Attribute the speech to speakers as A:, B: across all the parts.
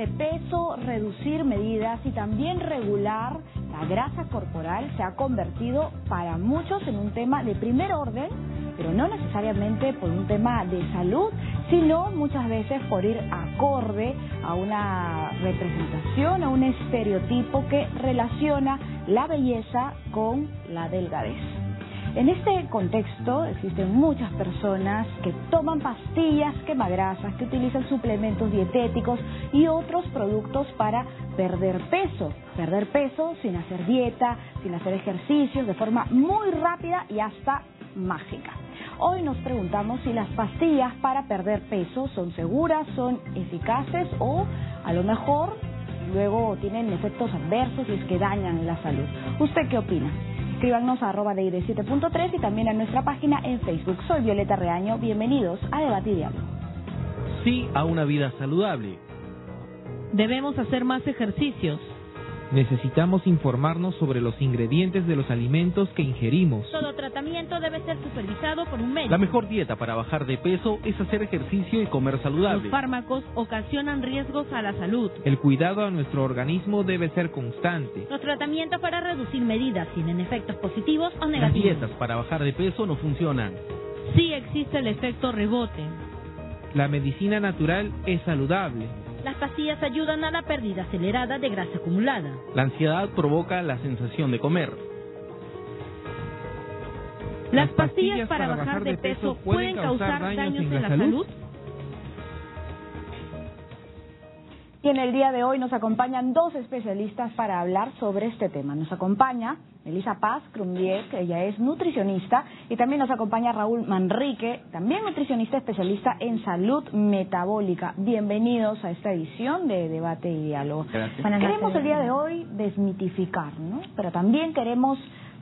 A: de peso, reducir medidas y también regular la grasa corporal se ha convertido para muchos en un tema de primer orden, pero no necesariamente por un tema de salud, sino muchas veces por ir acorde a una representación, a un estereotipo que relaciona la belleza con la delgadez. En este contexto existen muchas personas que toman pastillas quemagrasas, que utilizan suplementos dietéticos y otros productos para perder peso sin hacer dieta, sin hacer ejercicios, de forma muy rápida y hasta mágica. Hoy nos preguntamos si las pastillas para perder peso son seguras, son eficaces o a lo mejor luego tienen efectos adversos y es que dañan la salud. ¿Usted qué opina? Escríbanos a @de7.3 y también a nuestra página en Facebook. Soy Violeta Reaño. Bienvenidos a Debate y Diálogo.
B: Sí a una vida saludable.
C: Debemos hacer más ejercicios.
D: Necesitamos informarnos sobre los ingredientes de los alimentos que ingerimos.
E: Todo tratamiento debe ser supervisado por un médico.
B: La mejor dieta para bajar de peso es hacer ejercicio y comer saludable.
C: Los fármacos ocasionan riesgos a la salud.
D: El cuidado a nuestro organismo debe ser constante.
E: Los tratamientos para reducir medidas tienen efectos positivos o
B: Las
E: negativos.
B: dietas para bajar de peso no funcionan.
C: Sí existe el efecto rebote.
D: La medicina natural es saludable.
E: Las pastillas ayudan a la pérdida acelerada de grasa acumulada.
B: La ansiedad provoca la sensación de comer.
C: ¿Las pastillas para bajar de peso pueden causar daños en la salud?
A: Y en el día de hoy nos acompañan dos especialistas para hablar sobre este tema. Nos acompaña Melissa Paz Crumbier, que ella es nutricionista, y también nos acompaña Raúl Manrique, también nutricionista especialista en salud metabólica. Bienvenidos a esta edición de Debate y Diálogo.
B: Gracias.
A: Queremos el día de hoy desmitificar, ¿no? Pero también queremos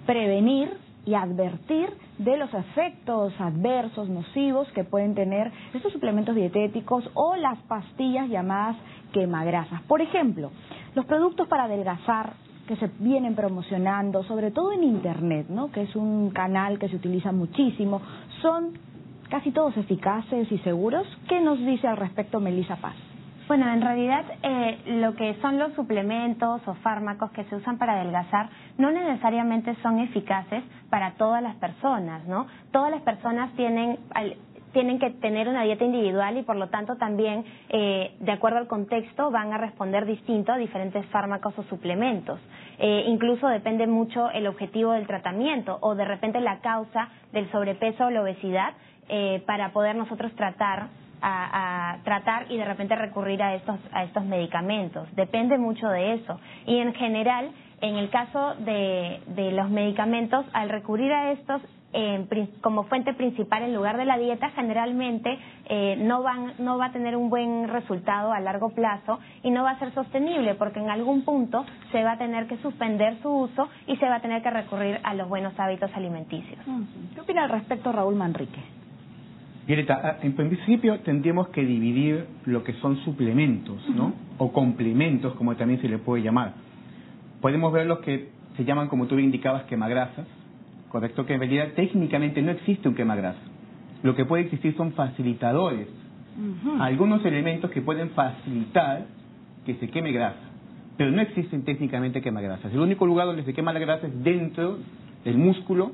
A: prevenir y advertir de los efectos adversos, nocivos que pueden tener estos suplementos dietéticos o las pastillas llamadas quemagrasas. Por ejemplo, los productos para adelgazar que se vienen promocionando, sobre todo en Internet, ¿no?, que es un canal que se utiliza muchísimo, ¿son casi todos eficaces y seguros? ¿Qué nos dice al respecto Melissa Paz?
F: Bueno, en realidad lo que son los suplementos o fármacos que se usan para adelgazar no necesariamente son eficaces para todas las personas, ¿no? Todas las personas tienen que tener una dieta individual y por lo tanto también, de acuerdo al contexto, van a responder distinto a diferentes fármacos o suplementos. Incluso depende mucho el objetivo del tratamiento o de repente la causa del sobrepeso o la obesidad para poder nosotros tratar y de repente recurrir a estos medicamentos. Depende mucho de eso. Y en general, en el caso de los medicamentos, al recurrir a estos como fuente principal en lugar de la dieta, generalmente no va a tener un buen resultado a largo plazo y no va a ser sostenible porque en algún punto se va a tener que suspender su uso y se va a tener que recurrir a los buenos hábitos alimenticios.
A: ¿Qué opina al respecto Raúl Manrique?
G: Violeta, en principio tendríamos que dividir lo que son suplementos, ¿no? O complementos, como también se le puede llamar. Podemos ver los que se llaman, como tú indicabas, quemagrasas, correcto, que en realidad técnicamente no existe un quemagrasa. Lo que puede existir son facilitadores, algunos elementos que pueden facilitar que se queme grasa, pero no existen técnicamente quemagrasas. El único lugar donde se quema la grasa es dentro del músculo,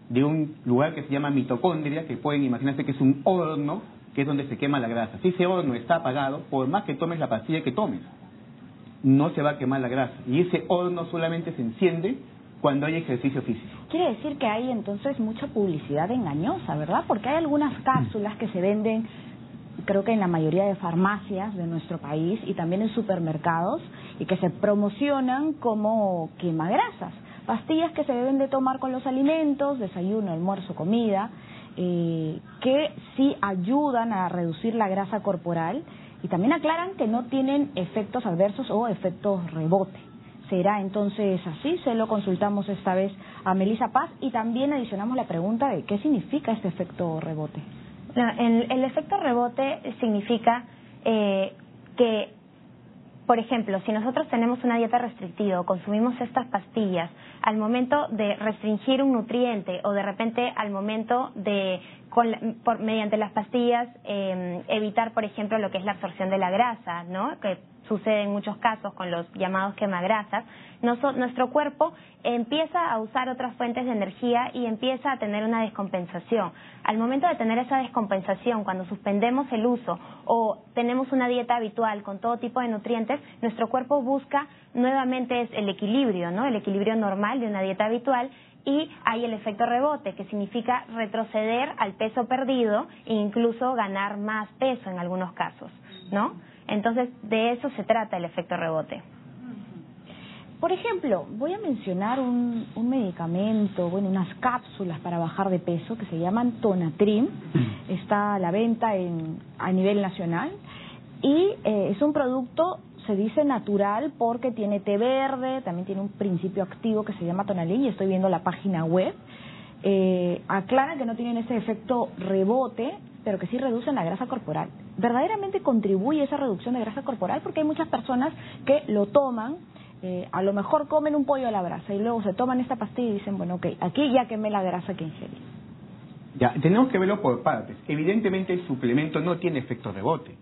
G: de un lugar que se llama mitocondria, que pueden imaginarse que es un horno, que es donde se quema la grasa. Si ese horno está apagado, por más que tomes la pastilla que tomes, no se va a quemar la grasa. Y ese horno solamente se enciende cuando hay ejercicio físico.
A: Quiere decir que hay entonces mucha publicidad engañosa, ¿verdad? Porque hay algunas cápsulas que se venden, creo que en la mayoría de farmacias de nuestro país y también en supermercados, y que se promocionan como quemagrasas. Pastillas que se deben de tomar con los alimentos, desayuno, almuerzo, comida, que sí ayudan a reducir la grasa corporal y también aclaran que no tienen efectos adversos o efectos rebote. ¿Será entonces así? Se lo consultamos esta vez a Melissa Paz y también adicionamos la pregunta de ¿qué significa este efecto rebote?
F: El efecto rebote significa que, por ejemplo, si nosotros tenemos una dieta restrictiva o consumimos estas pastillas, al momento de restringir un nutriente o de repente al momento de, mediante las pastillas, evitar, por ejemplo, lo que es la absorción de la grasa, ¿no? Que sucede en muchos casos con los llamados quemagrasas, nuestro cuerpo empieza a usar otras fuentes de energía y empieza a tener una descompensación. Al momento de tener esa descompensación, cuando suspendemos el uso o tenemos una dieta habitual con todo tipo de nutrientes, nuestro cuerpo busca nuevamente el equilibrio, ¿no? El equilibrio normal de una dieta habitual, y hay el efecto rebote, que significa retroceder al peso perdido e incluso ganar más peso en algunos casos, ¿no? Entonces, de eso se trata el efecto rebote.
A: Por ejemplo, voy a mencionar un medicamento, unas cápsulas para bajar de peso que se llaman Tonatrim. Está a la venta a nivel nacional y es un producto, se dice natural porque tiene té verde, también tiene un principio activo que se llama tonalín, y estoy viendo la página web. Aclaran que no tienen ese efecto rebote, pero que sí reducen la grasa corporal. ¿Verdaderamente contribuye esa reducción de grasa corporal? Porque hay muchas personas que lo toman, a lo mejor comen un pollo a la brasa y luego se toman esta pastilla y dicen, bueno, ok, aquí ya quemé la grasa que ingerí.
G: Ya, tenemos que verlo por partes. Evidentemente el suplemento no tiene efecto rebote.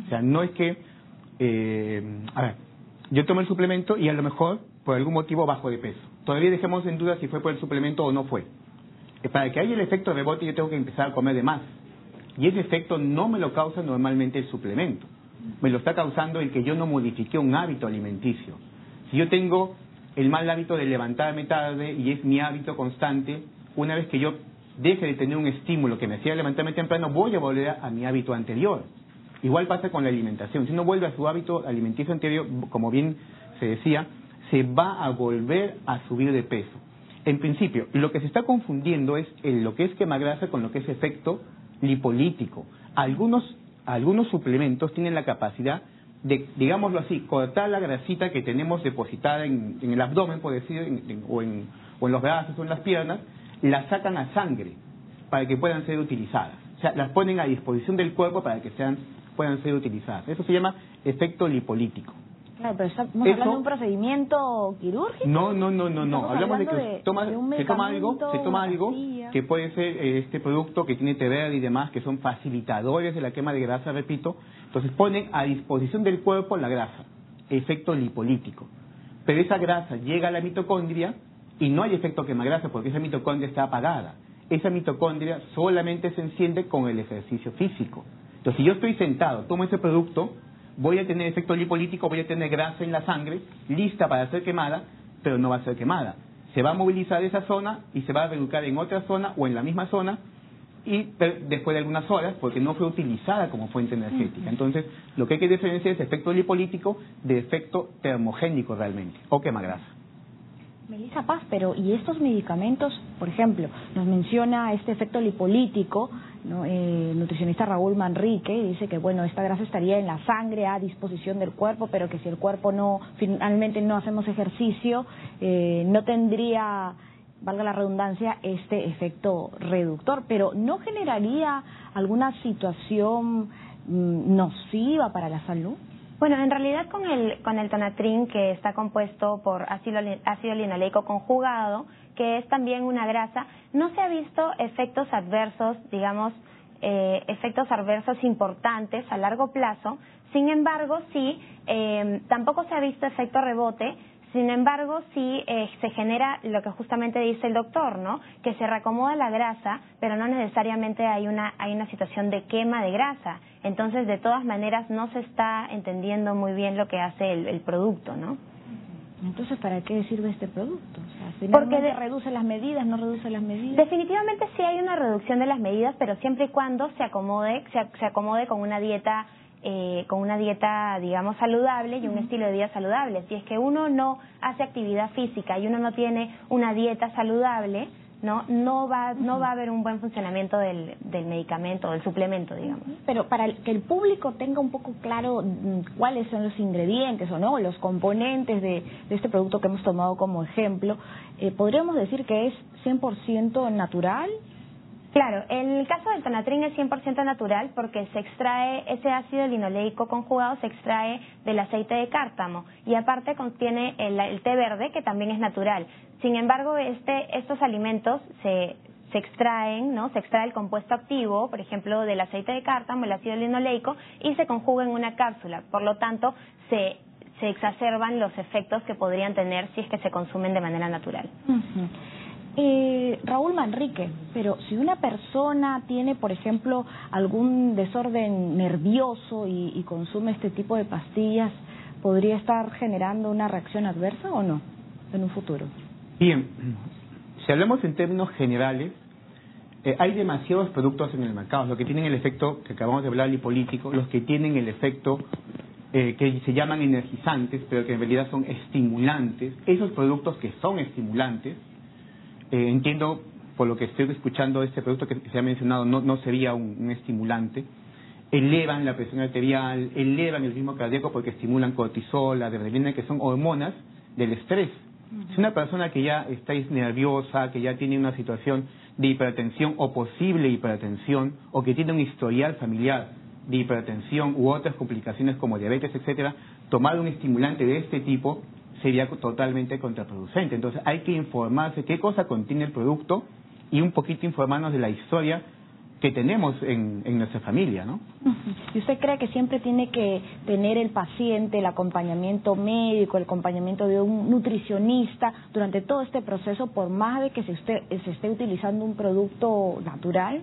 G: O sea, no es que, yo tomo el suplemento y a lo mejor por algún motivo bajo de peso. Todavía dejemos en duda si fue por el suplemento o no fue. Para que haya el efecto rebote yo tengo que empezar a comer de más. Y ese efecto no me lo causa normalmente el suplemento. Me lo está causando el que yo no modifique un hábito alimenticio. Si yo tengo el mal hábito de levantarme tarde y es mi hábito constante, una vez que yo deje de tener un estímulo que me hacía levantarme temprano, voy a volver a mi hábito anterior. Igual pasa con la alimentación. Si uno vuelve a su hábito alimenticio anterior, como bien se decía, se va a volver a subir de peso. En principio, lo que se está confundiendo es lo que es quemagrasa con lo que es efecto lipolítico. Algunos suplementos tienen la capacidad de, digámoslo así, cortar la grasita que tenemos depositada en el abdomen, por decir, o en los brazos o en las piernas, la sacan a sangre para que puedan ser utilizadas. O sea, las ponen a disposición del cuerpo para que puedan ser utilizadas. Eso se llama efecto lipolítico.
A: Claro, pero estamos hablando de un procedimiento quirúrgico.
G: No. Hablamos de que se toma algo que puede ser este producto que tiene té verde y demás, que son facilitadores de la quema de grasa, repito. Entonces ponen a disposición del cuerpo la grasa, efecto lipolítico. Pero esa grasa llega a la mitocondria y no hay efecto quemagrasa porque esa mitocondria está apagada. Esa mitocondria solamente se enciende con el ejercicio físico. Entonces, si yo estoy sentado, tomo ese producto, voy a tener efecto lipolítico, voy a tener grasa en la sangre, lista para ser quemada, pero no va a ser quemada. Se va a movilizar esa zona y se va a reeducar en otra zona o en la misma zona y después de algunas horas, porque no fue utilizada como fuente energética. Entonces, lo que hay que diferenciar es efecto lipolítico de efecto termogénico realmente, o quemagrasa.
A: Melissa Paz, pero ¿y estos medicamentos, por ejemplo, nos menciona este efecto lipolítico, ¿no? El nutricionista Raúl Manrique dice que, bueno, esta grasa estaría en la sangre a disposición del cuerpo, pero que si el cuerpo finalmente no hacemos ejercicio, no tendría, valga la redundancia, este efecto reductor, pero ¿no generaría alguna situación nociva para la salud?
F: Bueno, en realidad con el Tonatrim, que está compuesto por ácido linoleico conjugado, que es también una grasa, no se ha visto efectos adversos, digamos, efectos adversos importantes a largo plazo. Sin embargo, sí, tampoco se ha visto efecto rebote. Sin embargo, sí se genera lo que justamente dice el doctor, ¿no? Que se reacomoda la grasa, pero no necesariamente hay una situación de quema de grasa. Entonces, de todas maneras, no se está entendiendo muy bien lo que hace el producto, ¿no?
A: Entonces, ¿para qué sirve este producto? O sea, finalmente reduce las medidas, no reduce las medidas.
F: Definitivamente sí hay una reducción de las medidas, pero siempre y cuando se acomode con una dieta digamos saludable y un estilo de vida saludable. Si es que uno no hace actividad física y uno no tiene una dieta saludable, no va a haber un buen funcionamiento del medicamento, del suplemento, digamos.
A: Pero para que el público tenga un poco claro cuáles son los ingredientes o no, los componentes de este producto que hemos tomado como ejemplo, ¿podríamos decir que es 100% natural?
F: Claro, en el caso del Tonatrim es 100% natural porque se extrae, ese ácido linoleico conjugado se extrae del aceite de cártamo y aparte contiene el té verde que también es natural. Sin embargo, estos alimentos se se extraen, ¿no? Se extrae el compuesto activo, por ejemplo, del aceite de cártamo, el ácido linoleico, y se conjuga en una cápsula. Por lo tanto, se exacerban los efectos que podrían tener si es que se consumen de manera natural.
A: Raúl Manrique, pero si una persona tiene, por ejemplo, algún desorden nervioso y consume este tipo de pastillas, ¿podría estar generando una reacción adversa o no en un futuro?
G: Bien, si hablamos en términos generales, hay demasiados productos en el mercado, los que tienen el efecto que acabamos de hablar lipolítico, los que tienen el efecto que se llaman energizantes, pero que en realidad son estimulantes. Esos productos que son estimulantes, entiendo por lo que estoy escuchando, este producto que se ha mencionado no sería un estimulante, elevan la presión arterial, elevan el ritmo cardíaco porque estimulan cortisol, adrenalina, que son hormonas del estrés. Si una persona que ya está nerviosa, que ya tiene una situación de hipertensión o posible hipertensión, o que tiene un historial familiar de hipertensión u otras complicaciones como diabetes, etcétera, tomar un estimulante de este tipo sería totalmente contraproducente. Entonces hay que informarse qué cosa contiene el producto y un poquito informarnos de la historia que tenemos en nuestra familia, ¿no?
A: ¿Y usted cree que siempre tiene que tener el paciente el acompañamiento médico, el acompañamiento de un nutricionista durante todo este proceso, por más de que se esté utilizando un producto natural?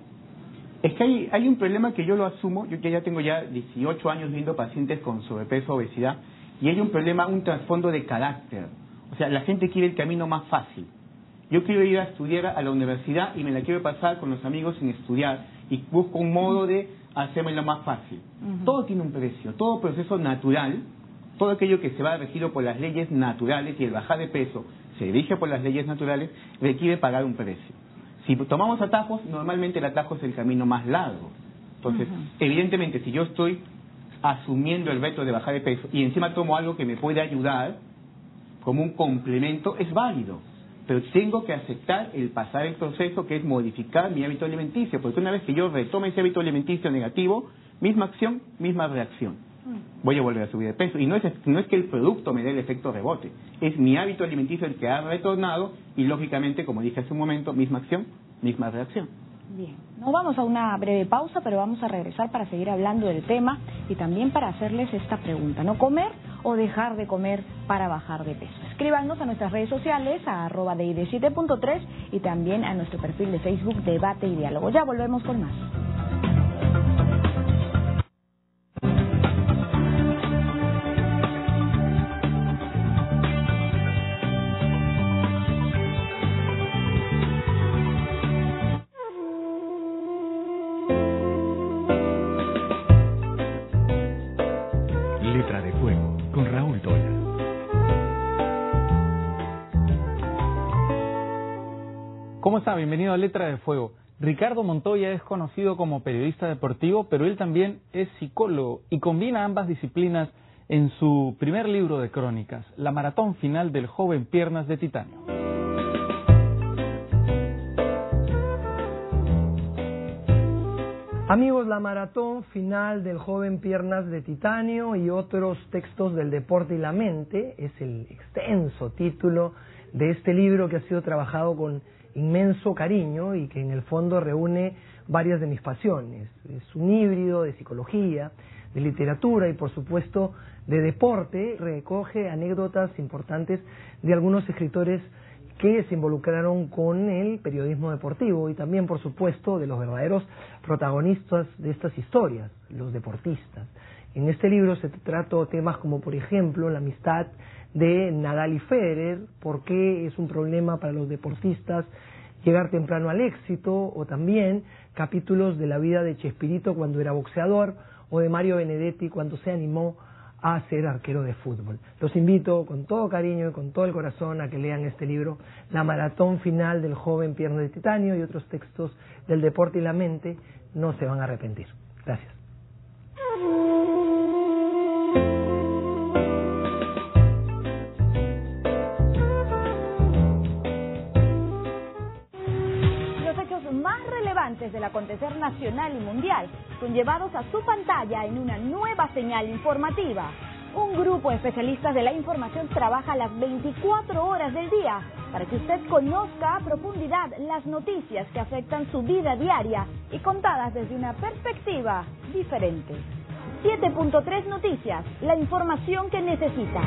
G: Es que hay un problema que yo lo asumo. Yo ya tengo 18 años viendo pacientes con sobrepeso, obesidad, y hay un problema, un trasfondo de carácter. O sea, la gente quiere el camino más fácil. Yo quiero ir a estudiar a la universidad y me la quiero pasar con los amigos sin estudiar y busco un modo de hacérmelo más fácil. Todo tiene un precio, todo proceso natural, todo aquello que se va regido por las leyes naturales, y el bajar de peso se rige por las leyes naturales, requiere pagar un precio. Si tomamos atajos, normalmente el atajo es el camino más largo. Entonces, evidentemente, si yo estoy asumiendo el reto de bajar de peso y encima tomo algo que me puede ayudar como un complemento, es válido. Pero tengo que aceptar el pasar el proceso, que es modificar mi hábito alimenticio, porque una vez que yo retome ese hábito alimenticio negativo, misma acción, misma reacción. Voy a volver a subir de peso. Y no es que el producto me dé el efecto rebote, es mi hábito alimenticio el que ha retornado y, lógicamente, como dije hace un momento, misma acción, misma reacción.
A: Bien, nos vamos a una breve pausa, pero vamos a regresar para seguir hablando del tema y también para hacerles esta pregunta: ¿no comer o dejar de comer para bajar de peso? Escríbanos a nuestras redes sociales, a @DID7.3, y también a nuestro perfil de Facebook Debate y Diálogo. Ya volvemos con más.
H: Letra de Fuego, con Raúl Toya.
I: ¿Cómo está? Bienvenido a Letra de Fuego. Ricardo Montoya es conocido como periodista deportivo, pero él también es psicólogo y combina ambas disciplinas en su primer libro de crónicas, La maratón final del joven Piernas de Titanio.
J: Amigos, La maratón final del joven Piernas de Titanio y otros textos del deporte y la mente es el extenso título de este libro que ha sido trabajado con inmenso cariño y que en el fondo reúne varias de mis pasiones. Es un híbrido de psicología, de literatura y por supuesto de deporte. Recoge anécdotas importantes de algunos escritores que se involucraron con el periodismo deportivo y también, por supuesto, de los verdaderos protagonistas de estas historias, los deportistas. En este libro se trató temas como, por ejemplo, la amistad de Nadal y Federer, por qué es un problema para los deportistas llegar temprano al éxito, o también capítulos de la vida de Chespirito cuando era boxeador, o de Mario Benedetti cuando se animó a ser arquero de fútbol. Los invito con todo cariño y con todo el corazón a que lean este libro, La maratón final del joven Piernas de Titanio, y otros textos del deporte y la mente. No se van a arrepentir. Gracias.
A: Los hechos más relevantes del acontecer nacional y mundial son llevados a su pantalla en una nueva señal informativa. Un grupo de especialistas de la información trabaja las 24 horas del día para que usted conozca a profundidad las noticias que afectan su vida diaria y contadas desde una perspectiva diferente. 7.3 Noticias, la información que necesita.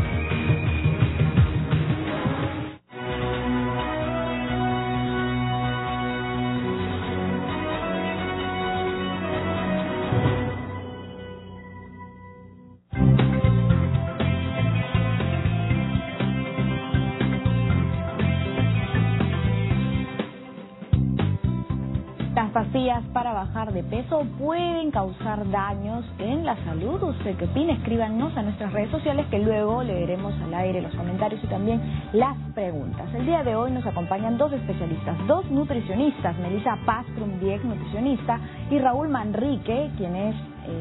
A: Las pastillas para bajar de peso pueden causar daños en la salud. ¿Usted qué opina? Escríbanos a nuestras redes sociales que luego leeremos al aire los comentarios y también las preguntas. El día de hoy nos acompañan dos especialistas, dos nutricionistas, Melissa Paz Crumbiec, nutricionista, y Raúl Manrique, quien es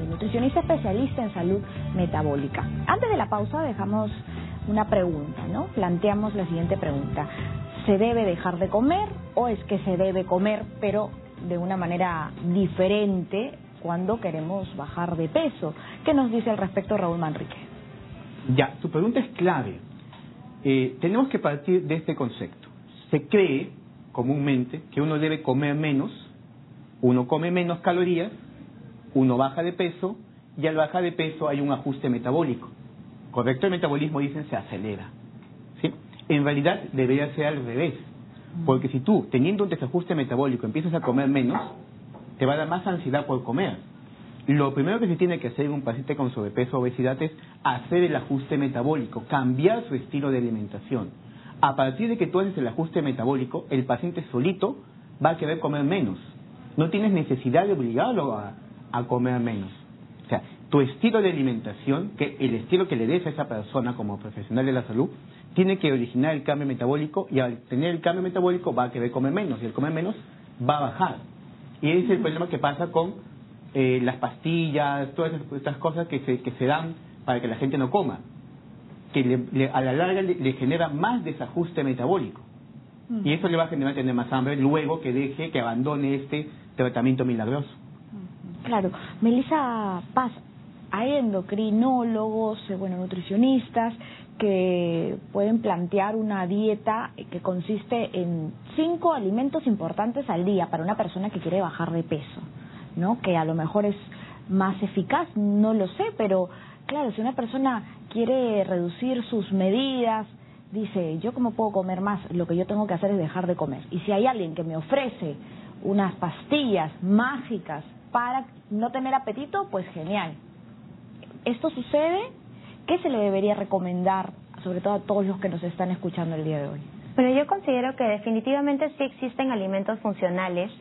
A: nutricionista especialista en salud metabólica. Antes de la pausa dejamos una pregunta, ¿no? Planteamos la siguiente pregunta: ¿se debe dejar de comer o es que se debe comer pero de una manera diferente cuando queremos bajar de peso? ¿Qué nos dice al respecto Raúl Manrique?
G: Ya, tu pregunta es clave. Tenemos que partir de este concepto. Se cree comúnmente que uno debe comer menos, uno come menos calorías, uno baja de peso y al bajar de peso hay un ajuste metabólico. Correcto, el metabolismo, dicen, se acelera. ¿Sí? En realidad debería ser al revés. Porque si tú, teniendo un desajuste metabólico, empiezas a comer menos, te va a dar más ansiedad por comer. Lo primero que se tiene que hacer en un paciente con sobrepeso o obesidad es hacer el ajuste metabólico, cambiar su estilo de alimentación. A partir de que tú haces el ajuste metabólico, el paciente solito va a querer comer menos. No tienes necesidad de obligarlo a comer menos. O sea, tu estilo de alimentación, que el estilo que le des a esa persona como profesional de la salud, tiene que originar el cambio metabólico, y al tener el cambio metabólico va a querer comer menos, y al comer menos va a bajar. Y ese es el problema que pasa con las pastillas, todas estas cosas que se dan para que la gente no coma, que a la larga le genera más desajuste metabólico. Y eso le va a generar tener más hambre luego que abandone este tratamiento milagroso.
A: Claro. Melissa Paz, hay endocrinólogos, nutricionistas que pueden plantear una dieta que consiste en 5 alimentos importantes al día para una persona que quiere bajar de peso, ¿no? Que a lo mejor es más eficaz, no lo sé, pero claro, si una persona quiere reducir sus medidas, dice, yo cómo puedo comer más, lo que yo tengo que hacer es dejar de comer. Y si hay alguien que me ofrece unas pastillas mágicas para no tener apetito, pues genial. ¿Esto sucede? ¿Qué se le debería recomendar, sobre todo a todos los que nos están escuchando el día de hoy?
F: Pero yo considero que definitivamente sí existen alimentos funcionales,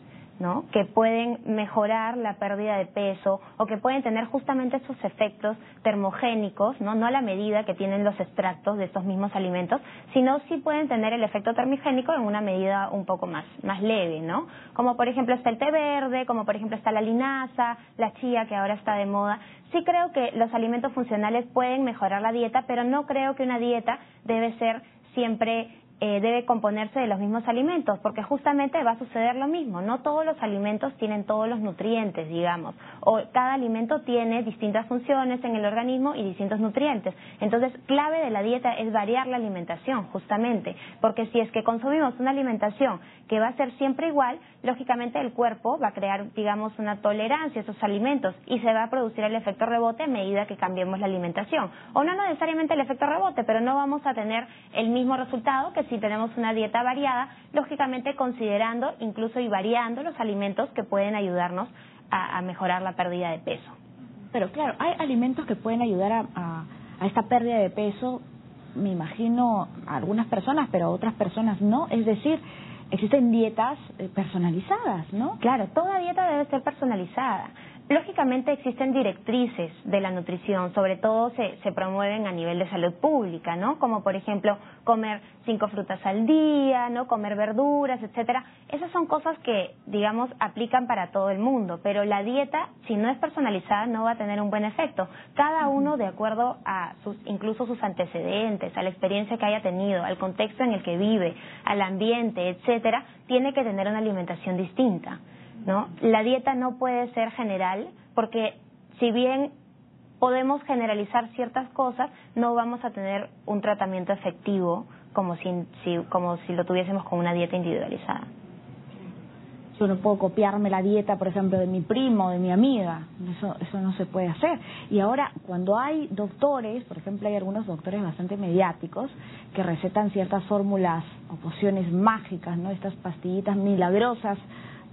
F: ¿no?, que pueden mejorar la pérdida de peso o que pueden tener justamente esos efectos termogénicos, no a la medida que tienen los extractos de estos mismos alimentos, sino sí pueden tener el efecto termogénico en una medida un poco más leve, ¿no? Como por ejemplo está el té verde, como por ejemplo está la linaza, la chía, que ahora está de moda. Sí creo que los alimentos funcionales pueden mejorar la dieta, pero no creo que una dieta debe ser siempre debe componerse de los mismos alimentos, porque justamente va a suceder lo mismo. No todos los alimentos tienen todos los nutrientes, digamos, o cada alimento tiene distintas funciones en el organismo y distintos nutrientes. Entonces, clave de la dieta es variar la alimentación, justamente, porque si es que consumimos una alimentación que va a ser siempre igual, lógicamente el cuerpo va a crear, digamos, una tolerancia a esos alimentos y se va a producir el efecto rebote a medida que cambiemos la alimentación. O no necesariamente el efecto rebote, pero no vamos a tener el mismo resultado que si tenemos una dieta variada, lógicamente considerando incluso y variando los alimentos que pueden ayudarnos a mejorar la pérdida de peso.
A: Pero claro, hay alimentos que pueden ayudar a esta pérdida de peso, me imagino, a algunas personas, pero a otras personas no. Es decir, existen dietas personalizadas, ¿no?
F: Claro, toda dieta debe ser personalizada. Lógicamente existen directrices de la nutrición, sobre todo se promueven a nivel de salud pública, ¿no? Como por ejemplo comer 5 frutas al día, ¿no? Comer verduras, etcétera. Esas son cosas que, digamos, aplican para todo el mundo, pero la dieta, si no es personalizada, no va a tener un buen efecto. Cada uno, de acuerdo a incluso sus antecedentes, a la experiencia que haya tenido, al contexto en el que vive, al ambiente, etcétera, tiene que tener una alimentación distinta, ¿no? La dieta no puede ser general porque si bien podemos generalizar ciertas cosas, no vamos a tener un tratamiento efectivo como si lo tuviésemos con una dieta individualizada.
A: Yo no puedo copiarme la dieta, por ejemplo, de mi primo, de mi amiga. Eso no se puede hacer. Y ahora, cuando hay doctores, por ejemplo, hay algunos doctores bastante mediáticos que recetan ciertas fórmulas o pociones mágicas, ¿no? Estas pastillitas milagrosas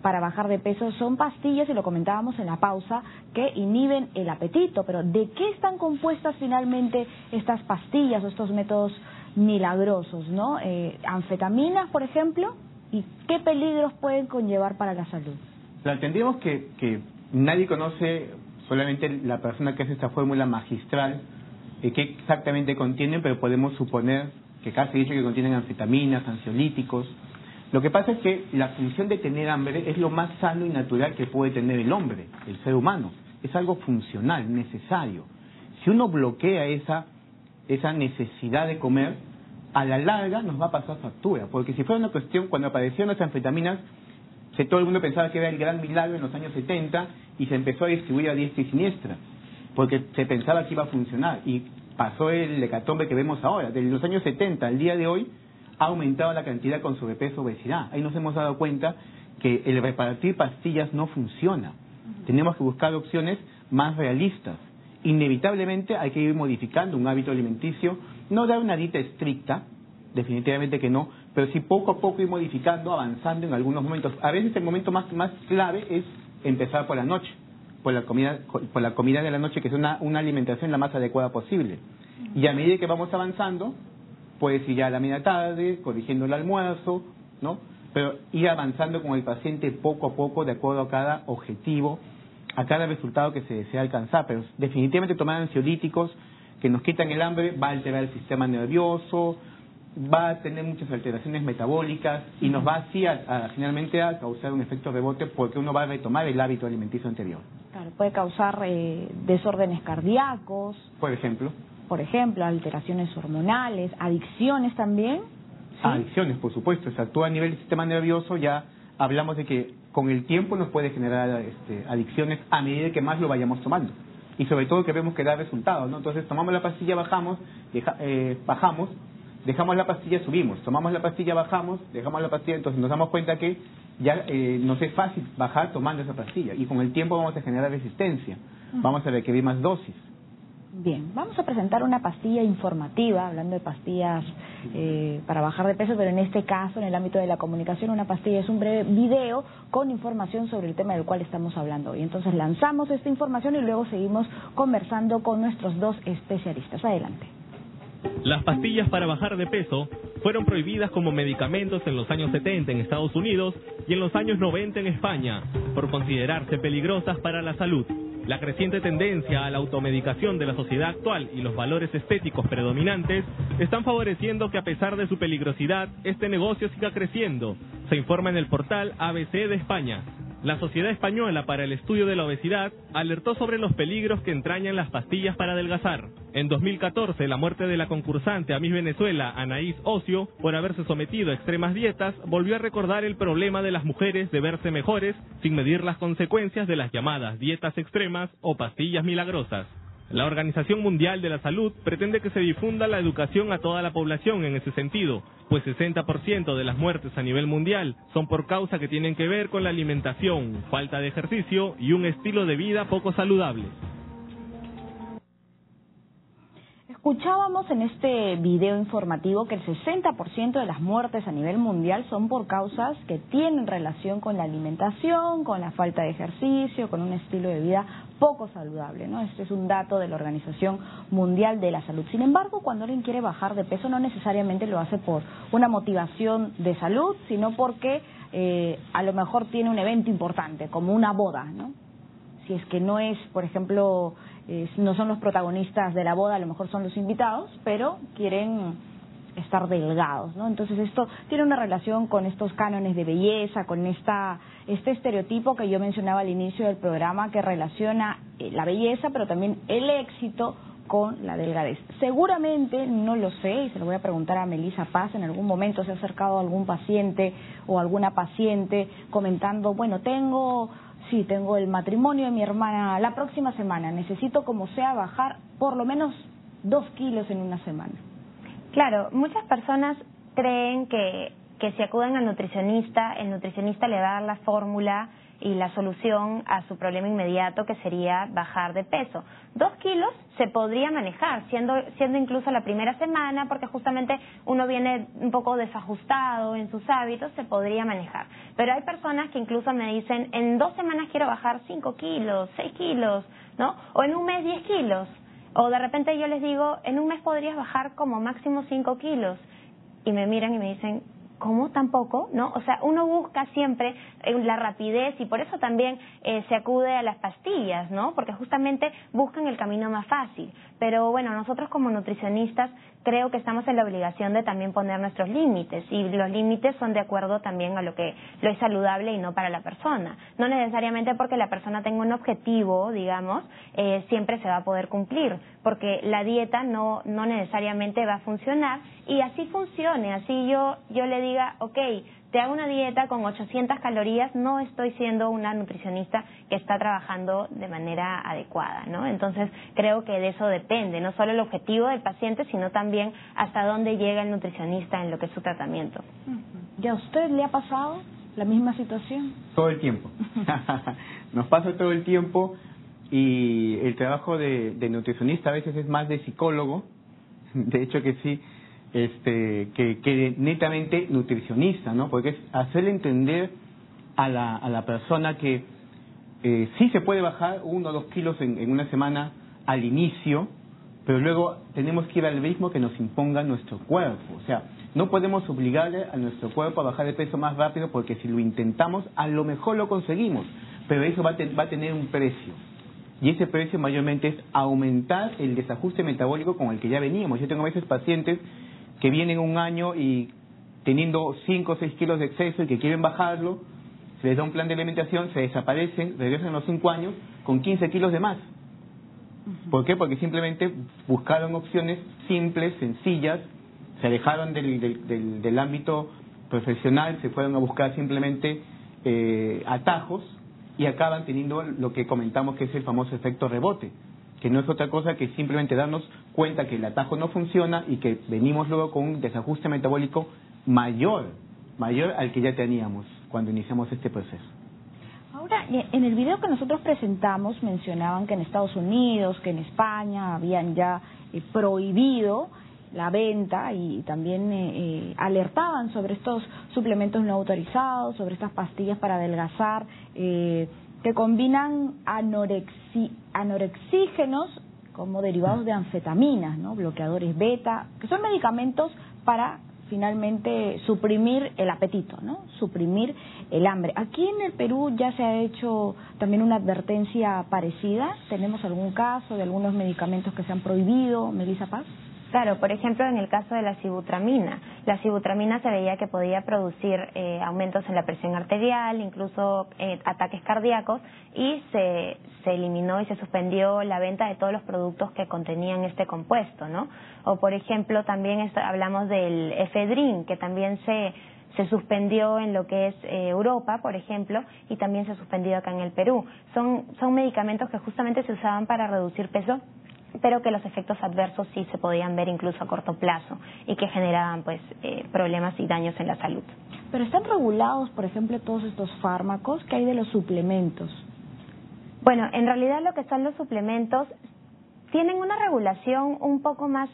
A: para bajar de peso, son pastillas, y lo comentábamos en la pausa, que inhiben el apetito. Pero ¿de qué están compuestas finalmente estas pastillas o estos métodos milagrosos, ¿no? Anfetaminas, por ejemplo. ¿Y qué peligros pueden conllevar para la salud?
G: Tendríamos que nadie conoce, solamente la persona que hace esta fórmula magistral, qué exactamente contienen, pero podemos suponer que casi dicho que contienen anfetaminas, ansiolíticos. Lo que pasa es que la función de tener hambre es lo más sano y natural que puede tener el hombre, el ser humano. Es algo funcional, necesario. Si uno bloquea esa necesidad de comer, a la larga nos va a pasar factura, porque si fuera una cuestión, cuando aparecieron las anfetaminas, todo el mundo pensaba que era el gran milagro en los años 70 y se empezó a distribuir a diestra y siniestra, porque se pensaba que iba a funcionar, y pasó el hecatombe que vemos ahora. Desde los años 70 al día de hoy ha aumentado la cantidad con sobrepeso, obesidad. Ahí nos hemos dado cuenta que el repartir pastillas no funciona. Tenemos que buscar opciones más realistas. Inevitablemente hay que ir modificando un hábito alimenticio, no dar una dieta estricta, definitivamente que no, pero sí poco a poco ir modificando, avanzando en algunos momentos. A veces el momento más clave es empezar por la noche, por la comida de la noche, que es una alimentación la más adecuada posible. Y a medida que vamos avanzando, puedes ir ya a la media tarde, corrigiendo el almuerzo, ¿no? Pero ir avanzando con el paciente poco a poco, de acuerdo a cada objetivo, a cada resultado que se desea alcanzar. Pero definitivamente tomar ansiolíticos que nos quitan el hambre va a alterar el sistema nervioso, va a tener muchas alteraciones metabólicas y nos va así finalmente a causar un efecto rebote, porque uno va a retomar el hábito alimenticio anterior.
A: Claro, puede causar desórdenes cardíacos.
G: Por ejemplo, alteraciones hormonales, adicciones también. ¿Sí? Adicciones, por supuesto. Se actúa a nivel del sistema nervioso. Ya hablamos de que con el tiempo nos puede generar adicciones a medida que más lo vayamos tomando. Y sobre todo que vemos que da resultados, ¿no? Entonces tomamos la pastilla, bajamos, dejamos la pastilla, subimos, tomamos la pastilla, bajamos, dejamos la pastilla, entonces nos damos cuenta que ya nos es fácil bajar tomando esa pastilla, y con el tiempo vamos a generar resistencia, vamos a requerir más dosis.
A: Bien, vamos a presentar una pastilla informativa, hablando de pastillas para bajar de peso, pero en este caso, en el ámbito de la comunicación, una pastilla es un breve video con información sobre el tema del cual estamos hablando hoy. Entonces lanzamos esta información y luego seguimos conversando con nuestros dos especialistas. Adelante.
K: Las pastillas para bajar de peso fueron prohibidas como medicamentos en los años 70 en Estados Unidos y en los años 90 en España, por considerarse peligrosas para la salud. La creciente tendencia a la automedicación de la sociedad actual y los valores estéticos predominantes están favoreciendo que, a pesar de su peligrosidad, este negocio siga creciendo. Se informa en el portal ABC de España. La Sociedad Española para el Estudio de la Obesidad alertó sobre los peligros que entrañan las pastillas para adelgazar. En 2014, la muerte de la concursante a Miss Venezuela, Anaís Ocio, por haberse sometido a extremas dietas, volvió a recordar el problema de las mujeres de verse mejores sin medir las consecuencias de las llamadas dietas extremas o pastillas milagrosas. La Organización Mundial de la Salud pretende que se difunda la educación a toda la población en ese sentido, pues 60% de las muertes a nivel mundial son por causa que tienen que ver con la alimentación, falta de ejercicio y un estilo de vida poco saludable.
A: Escuchábamos en este video informativo que el 60% de las muertes a nivel mundial son por causas que tienen relación con la alimentación, con la falta de ejercicio, con un estilo de vida poco saludable, ¿no? Este es un dato de la Organización Mundial de la Salud. Sin embargo, cuando alguien quiere bajar de peso, no necesariamente lo hace por una motivación de salud, sino porque a lo mejor tiene un evento importante, como una boda, ¿no? Si es que no es, por ejemplo, no son los protagonistas de la boda, a lo mejor son los invitados, pero quieren estar delgados, ¿no? Entonces esto tiene una relación con estos cánones de belleza, con este estereotipo que yo mencionaba al inicio del programa, que relaciona la belleza, pero también el éxito con la delgadez. Seguramente, no lo sé, y se lo voy a preguntar a Melissa Paz, en algún momento se ha acercado a algún paciente o alguna paciente comentando, bueno, tengo sí, tengo el matrimonio de mi hermana la próxima semana, necesito como sea bajar por lo menos 2 kilos en una semana?
F: Claro, muchas personas creen que si acuden al nutricionista, el nutricionista le va a dar la fórmula y la solución a su problema inmediato, que sería bajar de peso. 2 kilos se podría manejar, siendo incluso la primera semana, porque justamente uno viene un poco desajustado en sus hábitos, se podría manejar. Pero hay personas que incluso me dicen, en 2 semanas quiero bajar 5 kilos, 6 kilos, ¿no? O en un mes 10 kilos. O de repente yo les digo, en un mes podrías bajar como máximo 5 kilos. Y me miran y me dicen, ¿cómo tampoco? ¿No? O sea, uno busca siempre la rapidez y por eso también se acude a las pastillas, ¿no? Porque justamente buscan el camino más fácil. Pero bueno, nosotros como nutricionistas creo que estamos en la obligación de también poner nuestros límites, y los límites son de acuerdo también a lo que es saludable y no para la persona. No necesariamente porque la persona tenga un objetivo, digamos, siempre se va a poder cumplir, porque la dieta no necesariamente va a funcionar, y así funcione, así yo le diga, ok, te hago una dieta con 800 calorías, no estoy siendo una nutricionista que está trabajando de manera adecuada, ¿no? Entonces, creo que de eso depende, no solo el objetivo del paciente, sino también hasta dónde llega el nutricionista en lo que es su tratamiento.
A: ¿Y a usted le ha pasado la misma situación?
G: Todo el tiempo. Nos pasa todo el tiempo, y el trabajo de nutricionista a veces es más de psicólogo, de hecho que sí, que netamente nutricionista, ¿no? Porque es hacerle entender a la persona que sí se puede bajar 1 o 2 kilos en una semana al inicio, pero luego tenemos que ir al ritmo que nos imponga nuestro cuerpo. O sea, no podemos obligarle a nuestro cuerpo a bajar de peso más rápido, porque si lo intentamos, a lo mejor lo conseguimos, pero eso va a tener un precio. Y ese precio mayormente es aumentar el desajuste metabólico con el que ya veníamos. Yo tengo a veces pacientes que vienen un año y teniendo 5 o 6 kilos de exceso y que quieren bajarlo, se les da un plan de alimentación, se desaparecen, regresan a los 5 años con 15 kilos de más. ¿Por qué? Porque simplemente buscaron opciones simples, sencillas, se alejaron del ámbito profesional, se fueron a buscar simplemente atajos, y acaban teniendo lo que comentamos, que es el famoso efecto rebote, que no es otra cosa que simplemente darnos cuenta que el atajo no funciona y que venimos luego con un desajuste metabólico mayor al que ya teníamos cuando iniciamos este proceso.
A: Ahora, en el video que nosotros presentamos mencionaban que en Estados Unidos, que en España habían ya prohibido la venta, y también alertaban sobre estos suplementos no autorizados, sobre estas pastillas para adelgazar, que combinan anorexígenos como derivados de anfetaminas, ¿no? Bloqueadores beta, que son medicamentos para finalmente suprimir el apetito, ¿no? Suprimir el hambre. Aquí en el Perú ya se ha hecho también una advertencia parecida. ¿Tenemos algún caso de algunos medicamentos que se han prohibido, Melissa Paz?
F: Claro, por ejemplo, en el caso de la sibutramina. La sibutramina se veía que podía producir aumentos en la presión arterial, incluso ataques cardíacos, y se eliminó y se suspendió la venta de todos los productos que contenían este compuesto, ¿no? O, por ejemplo, también hablamos del efedrín, que también se suspendió en lo que es Europa, por ejemplo, y también se ha suspendido acá en el Perú. Son medicamentos que justamente se usaban para reducir peso, pero que los efectos adversos sí se podían ver incluso a corto plazo, y que generaban pues problemas y daños en la salud.
A: Pero están regulados, por ejemplo, todos estos fármacos. ¿Qué hay de los suplementos?
F: Bueno, en realidad lo que son los suplementos tienen una regulación un poco más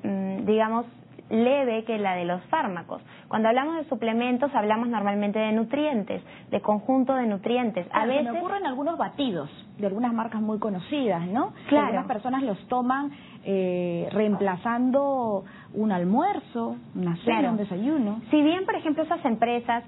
F: digamos, leve que la de los fármacos. Cuando hablamos de suplementos hablamos normalmente de nutrientes, de conjunto de nutrientes.
A: A veces me ocurren algunos batidos de algunas marcas muy conocidas, ¿no?
F: Claro.
A: Algunas personas los toman reemplazando un almuerzo, una cena, claro, un desayuno.
F: Si bien, por ejemplo, esas empresas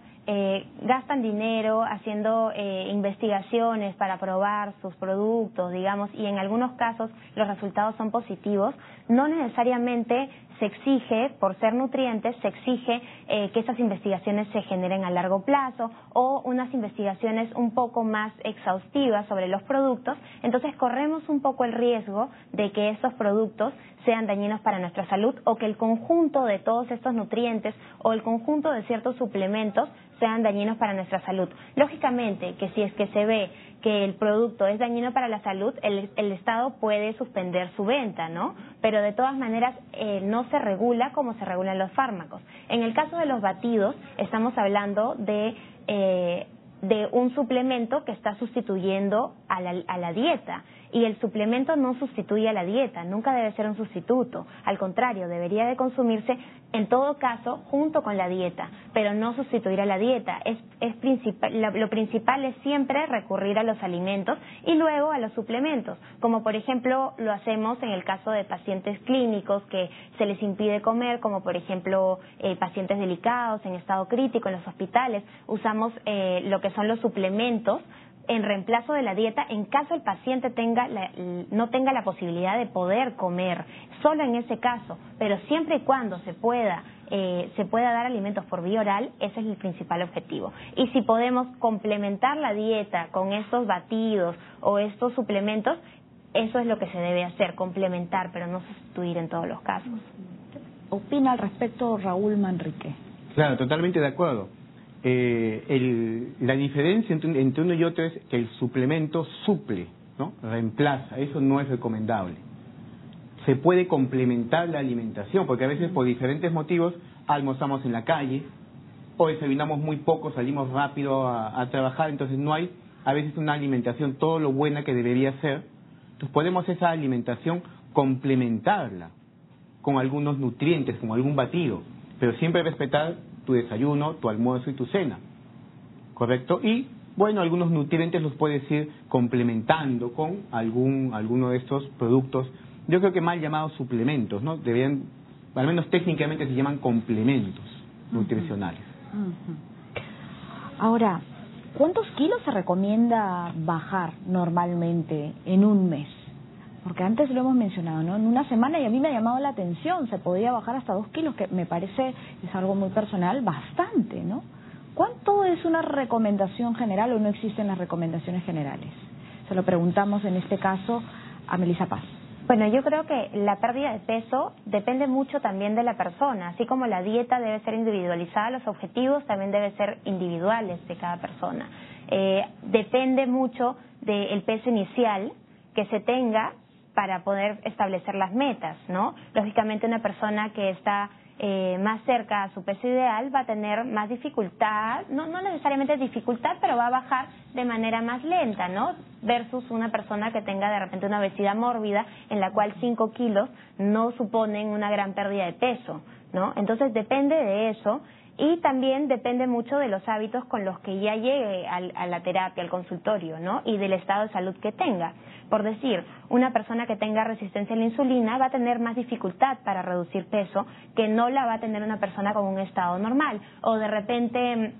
F: gastan dinero haciendo investigaciones para probar sus productos, digamos, y en algunos casos los resultados son positivos, no necesariamente se exige, por ser nutrientes, se exige que esas investigaciones se generen a largo plazo, o unas investigaciones un poco más exhaustivas sobre los productos productos, entonces corremos un poco el riesgo de que estos productos sean dañinos para nuestra salud o que el conjunto de todos estos nutrientes o el conjunto de ciertos suplementos sean dañinos para nuestra salud. Lógicamente que si es que se ve que el producto es dañino para la salud, el Estado puede suspender su venta, ¿no? Pero de todas maneras no se regula como se regulan los fármacos. En el caso de los batidos, estamos hablando de un suplemento que está sustituyendo a la dieta. Y el suplemento no sustituye a la dieta, nunca debe ser un sustituto. Al contrario, debería de consumirse en todo caso junto con la dieta, pero no sustituir a la dieta. Lo principal es siempre recurrir a los alimentos y luego a los suplementos, como por ejemplo lo hacemos en el caso de pacientes clínicos que se les impide comer, como por ejemplo pacientes delicados en estado crítico en los hospitales. Usamos lo que son los suplementos en reemplazo de la dieta en caso el paciente no tenga la posibilidad de poder comer, solo en ese caso, pero siempre y cuando se pueda dar alimentos por vía oral, ese es el principal objetivo. Y si podemos complementar la dieta con estos batidos o estos suplementos, eso es lo que se debe hacer, complementar, pero no sustituir en todos los casos.
A: ¿Opina al respecto Raúl Manrique?
G: Claro, totalmente de acuerdo. La diferencia entre uno y otro es que el suplemento suple, ¿no? Reemplaza, eso no es recomendable. Se puede complementar la alimentación, porque a veces por diferentes motivos almorzamos en la calle o desayunamos muy poco, salimos rápido a trabajar, entonces no hay a veces una alimentación todo lo buena que debería ser. Entonces podemos esa alimentación complementarla con algunos nutrientes, con algún batido, pero siempre respetar tu desayuno, tu almuerzo y tu cena, ¿correcto? Y, bueno, algunos nutrientes los puedes ir complementando con alguno de estos productos, yo creo que mal llamados suplementos, ¿no? Deberían, al menos técnicamente se llaman complementos nutricionales.
A: Ahora, ¿cuántos kilos se recomienda bajar normalmente en un mes? Porque antes lo hemos mencionado, ¿no? En una semana, y a mí me ha llamado la atención, se podía bajar hasta 2 kilos, que me parece, es algo muy personal, bastante, ¿no? ¿Cuánto es una recomendación general o no existen las recomendaciones generales? Se lo preguntamos en este caso a Melissa Paz.
F: Bueno, yo creo que la pérdida de peso depende mucho también de la persona, así como la dieta debe ser individualizada, los objetivos también deben ser individuales de cada persona. Depende mucho del peso inicial que se tenga para poder establecer las metas, ¿no? Lógicamente una persona que está más cerca a su peso ideal va a tener más dificultad, no necesariamente dificultad, pero va a bajar de manera más lenta, ¿no? Versus una persona que tenga de repente una obesidad mórbida en la cual 5 kilos no suponen una gran pérdida de peso, ¿no? Entonces depende de eso. Y también depende mucho de los hábitos con los que ya llegue a la terapia, al consultorio, ¿no? Y del estado de salud que tenga. Por decir, una persona que tenga resistencia a la insulina va a tener más dificultad para reducir peso que no la va a tener una persona con un estado normal. O de repente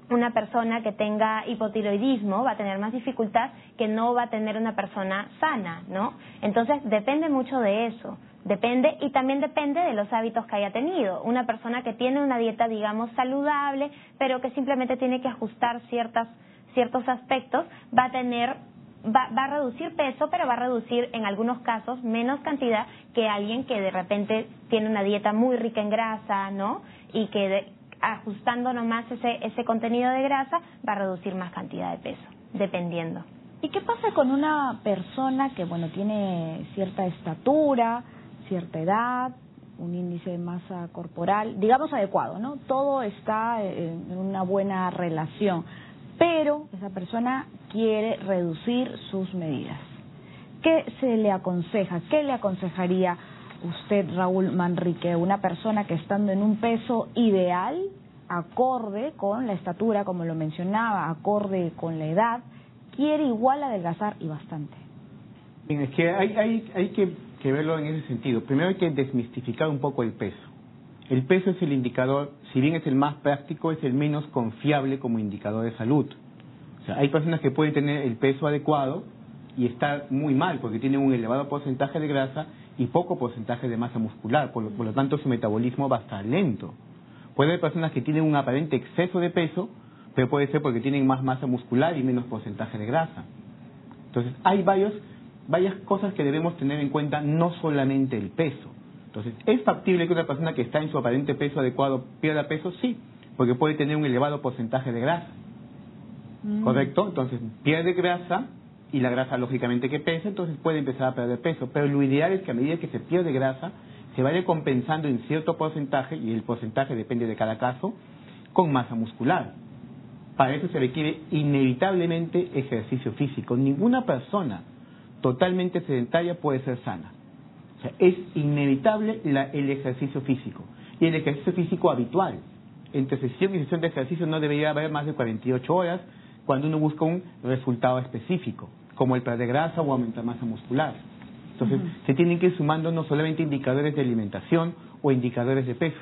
F: una persona que tenga hipotiroidismo va a tener más dificultad que no va a tener una persona sana, ¿no? Entonces depende mucho de eso. Depende, y también depende de los hábitos que haya tenido. Una persona que tiene una dieta, digamos, saludable, pero que simplemente tiene que ajustar ciertos aspectos, va a reducir peso, pero va a reducir en algunos casos menos cantidad que alguien que de repente tiene una dieta muy rica en grasa, ¿no? Y que ajustando nomás ese contenido de grasa va a reducir más cantidad de peso, dependiendo.
A: ¿Y qué pasa con una persona que, bueno, tiene cierta estatura, cierta edad, un índice de masa corporal, digamos adecuado, ¿no? Todo está en una buena relación, pero esa persona quiere reducir sus medidas? ¿Qué se le aconseja? ¿Qué le aconsejaría usted, Raúl Manrique, una persona que estando en un peso ideal, acorde con la estatura, como lo mencionaba, acorde con la edad, quiere igual adelgazar y bastante?
G: Bien, es que hay que verlo en ese sentido. Primero hay que desmistificar un poco el peso. El peso es el indicador, si bien es el más práctico, es el menos confiable como indicador de salud. O sea, hay personas que pueden tener el peso adecuado y estar muy mal porque tienen un elevado porcentaje de grasa y poco porcentaje de masa muscular, por lo tanto su metabolismo va a estar lento. Puede haber personas que tienen un aparente exceso de peso, pero puede ser porque tienen más masa muscular y menos porcentaje de grasa. Entonces, hay varias cosas que debemos tener en cuenta, no solamente el peso. Entonces, ¿es factible que una persona que está en su aparente peso adecuado pierda peso? Sí, porque puede tener un elevado porcentaje de grasa. ¿Correcto? Entonces, pierde grasa y la grasa lógicamente que pesa, entonces puede empezar a perder peso. Pero lo ideal es que a medida que se pierde grasa, se vaya compensando en cierto porcentaje, y el porcentaje depende de cada caso, con masa muscular. Para eso se requiere inevitablemente ejercicio físico. Ninguna persona totalmente sedentaria puede ser sana. O sea, es inevitable el ejercicio físico. Y el ejercicio físico habitual. Entre sesión y sesión de ejercicio no debería haber más de 48 horas cuando uno busca un resultado específico, como el perder grasa o aumentar masa muscular. Entonces, se tienen que ir sumando no solamente indicadores de alimentación o indicadores de peso.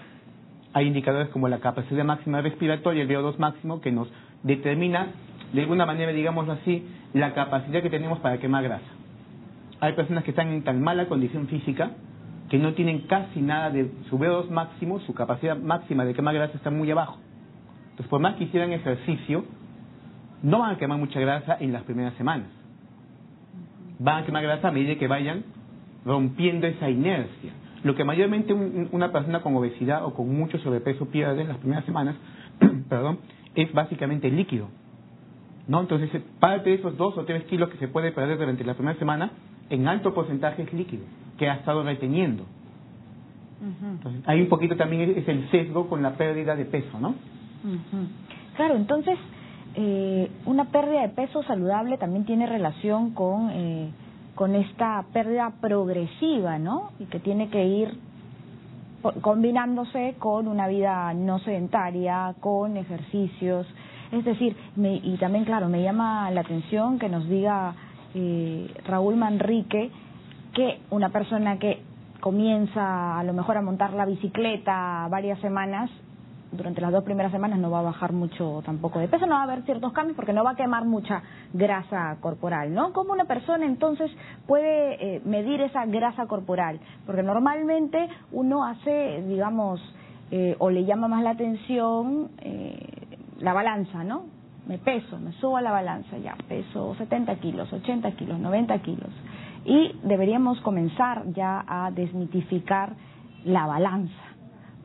G: Hay indicadores como la capacidad máxima respiratoria, el VO2 máximo, que nos determina, de alguna manera, digámoslo así, la capacidad que tenemos para quemar grasa. Hay personas que están en tan mala condición física que no tienen casi nada de su VO2 máximo, su capacidad máxima de quemar grasa está muy abajo. Entonces, por más que hicieran ejercicio, no van a quemar mucha grasa en las primeras semanas. Van a quemar grasa a medida que vayan rompiendo esa inercia. Lo que mayormente una persona con obesidad o con mucho sobrepeso pierde en las primeras semanas perdón, es básicamente líquido, ¿no? Entonces, parte de esos 2 o 3 kilos que se puede perder durante la primera semana, en alto porcentaje es líquido, que ha estado reteniendo. Entonces, hay un poquito también es el sesgo con la pérdida de peso, ¿no?
A: Claro, entonces, una pérdida de peso saludable también tiene relación con esta pérdida progresiva, ¿no? Y que tiene que ir combinándose con una vida no sedentaria, con ejercicios. Es decir, y también, claro, me llama la atención que nos diga Raúl Manrique que una persona que comienza a lo mejor a montar la bicicleta varias semanas, durante las 2 primeras semanas no va a bajar mucho tampoco de peso, no va a haber ciertos cambios porque no va a quemar mucha grasa corporal, ¿no? ¿Cómo una persona entonces puede medir esa grasa corporal? Porque normalmente uno hace, digamos, o le llama más la atención la balanza, ¿no? Me peso, me subo a la balanza, ya, peso 70 kilos, 80 kilos, 90 kilos. Y deberíamos comenzar ya a desmitificar la balanza.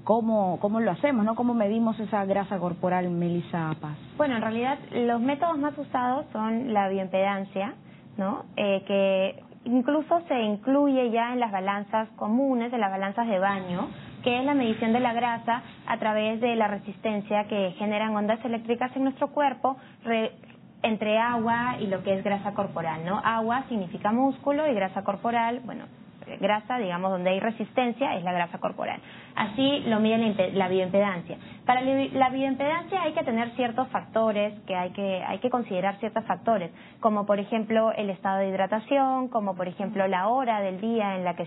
A: ¿Cómo lo hacemos, no? ¿Cómo medimos esa grasa corporal, Melissa Paz?
F: Bueno, en realidad los métodos más usados son la bioimpedancia, ¿no? Que incluso se incluye ya en las balanzas comunes, en las balanzas de baño, que es la medición de la grasa a través de la resistencia que generan ondas eléctricas en nuestro cuerpo entre agua y lo que es grasa corporal, ¿no? Agua significa músculo y grasa corporal, bueno, grasa, digamos, donde hay resistencia es la grasa corporal. Así lo mide la bioimpedancia. Para la bioimpedancia hay que tener ciertos factores, que hay que considerar ciertos factores, como por ejemplo el estado de hidratación, como por ejemplo la hora del día en la que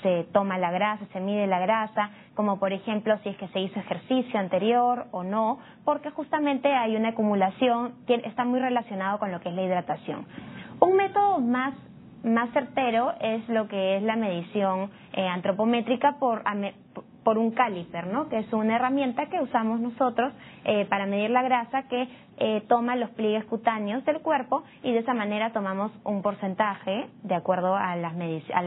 F: se toma la grasa, se mide la grasa, como por ejemplo si es que se hizo ejercicio anterior o no, porque justamente hay una acumulación que está muy relacionado con lo que es la hidratación. Un método más certero es lo que es la medición antropométrica por un caliper, ¿no? Que es una herramienta que usamos nosotros para medir la grasa que toma los pliegues cutáneos del cuerpo y de esa manera tomamos un porcentaje de acuerdo a la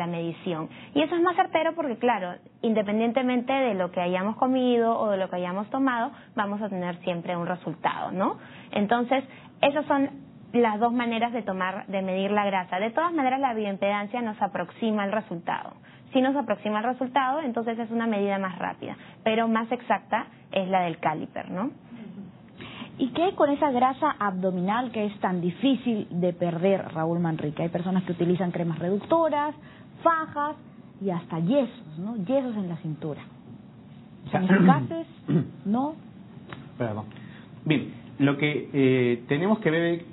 F: medición. Y eso es más certero porque, claro, independientemente de lo que hayamos comido o de lo que hayamos tomado, vamos a tener siempre un resultado, ¿no? Entonces, esas son las 2 maneras de medir la grasa. De todas maneras, la bioimpedancia nos aproxima al resultado. Si nos aproxima al resultado, entonces es una medida más rápida, pero más exacta es la del caliper, ¿no?
A: ¿Y qué hay con esa grasa abdominal que es tan difícil de perder, Raúl Manrique? Hay personas que utilizan cremas reductoras, fajas y hasta yesos, ¿no? Yesos en la cintura. ¿Son eficaces? ¿No?
G: Perdón. Bien, lo que tenemos que ver,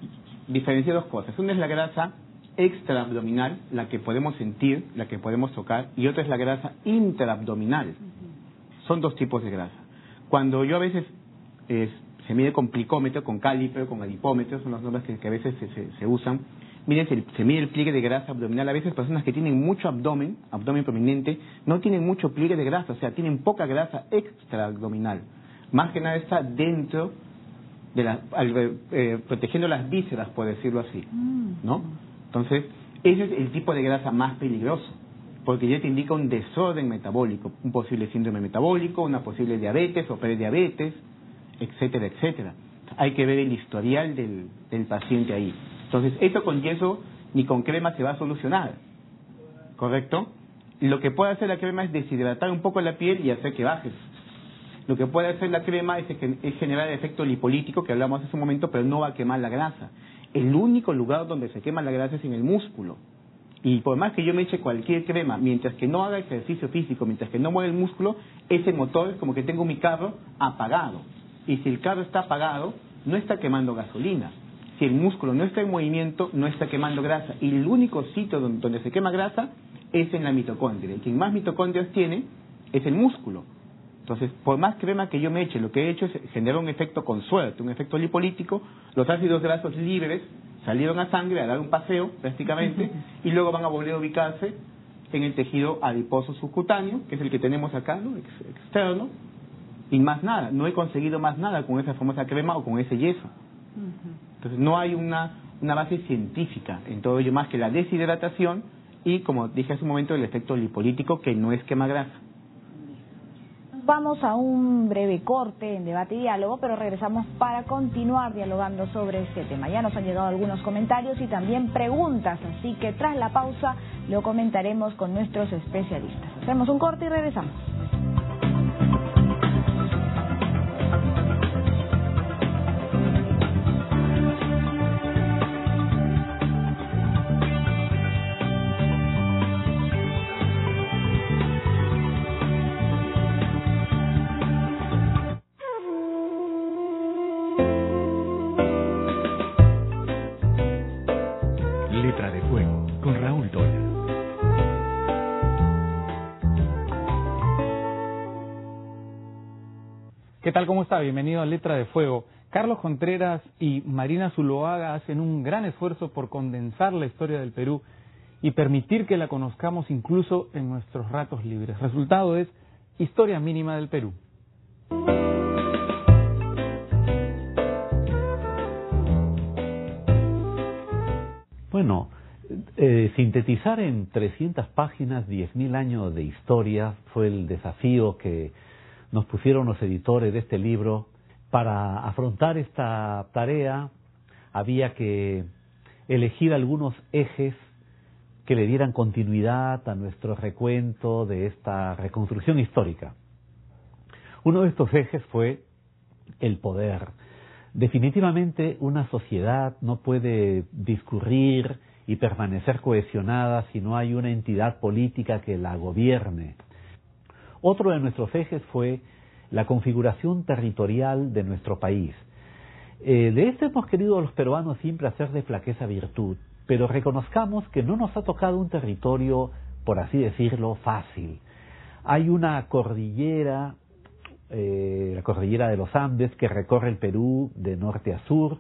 G: diferenciar 2 cosas. Una es la grasa extraabdominal, la que podemos sentir, la que podemos tocar, y otra es la grasa intraabdominal. Son 2 tipos de grasa. Cuando yo a veces se mide con plicómetro, con caliper, con adipómetro, son los nombres que a veces se usan, se mide el pliegue de grasa abdominal. A veces personas que tienen mucho abdomen prominente, no tienen mucho pliegue de grasa, o sea, tienen poca grasa extraabdominal. Más que nada está dentro protegiendo las vísceras, por decirlo así, ¿no? Entonces, ese es el tipo de grasa más peligroso, porque ya te indica un desorden metabólico, un posible síndrome metabólico, una posible diabetes o prediabetes, etcétera, etcétera. Hay que ver el historial del paciente ahí. Entonces, esto con yeso ni con crema se va a solucionar, ¿correcto? Lo que puede hacer la crema es deshidratar un poco la piel y hacer que baje. Lo que puede hacer la crema es generar el efecto lipolítico que hablamos hace un momento, pero no va a quemar la grasa. El único lugar donde se quema la grasa es en el músculo. Y por más que yo me eche cualquier crema, mientras que no haga ejercicio físico, mientras que no mueva el músculo, ese motor es como que tengo mi carro apagado. Y si el carro está apagado, no está quemando gasolina. Si el músculo no está en movimiento, no está quemando grasa. Y el único sitio donde se quema grasa es en la mitocondria. Y quien más mitocondrias tiene es el músculo. Entonces, por más crema que yo me eche, lo que he hecho es generar un efecto con suerte, un efecto lipolítico. Los ácidos grasos libres salieron a sangre a dar un paseo, prácticamente, y luego van a volver a ubicarse en el tejido adiposo subcutáneo, que es el que tenemos acá, ¿no? Externo, y más nada. No he conseguido más nada con esa famosa crema o con ese yeso. Entonces, no hay una base científica en todo ello más que la deshidratación y, como dije hace un momento, el efecto lipolítico, que no es quema grasa.
A: Vamos a un breve corte en debate y diálogo, pero regresamos para continuar dialogando sobre este tema. Ya nos han llegado algunos comentarios y también preguntas, así que tras la pausa lo comentaremos con nuestros especialistas. Hacemos un corte y regresamos.
H: Letra de Fuego, con Raúl Toya.
I: ¿Qué tal? ¿Cómo está? Bienvenido a Letra de Fuego. Carlos Contreras y Marina Zuloaga hacen un gran esfuerzo por condensar la historia del Perú y permitir que la conozcamos incluso en nuestros ratos libres. Resultado es Historia Mínima del Perú.
L: Bueno, sintetizar en 300 páginas 10.000 años de historia fue el desafío que nos pusieron los editores de este libro. Para afrontar esta tarea había que elegir algunos ejes que le dieran continuidad a nuestro recuento de esta reconstrucción histórica. Uno de estos ejes fue el poder. Definitivamente una sociedad no puede discurrir y permanecer cohesionada si no hay una entidad política que la gobierne. Otro de nuestros ejes fue la configuración territorial de nuestro país. De esto hemos querido los peruanos siempre hacer de flaqueza virtud, pero reconozcamos que no nos ha tocado un territorio, por así decirlo, fácil. Hay una cordillera, la cordillera de los Andes, que recorre el Perú de norte a sur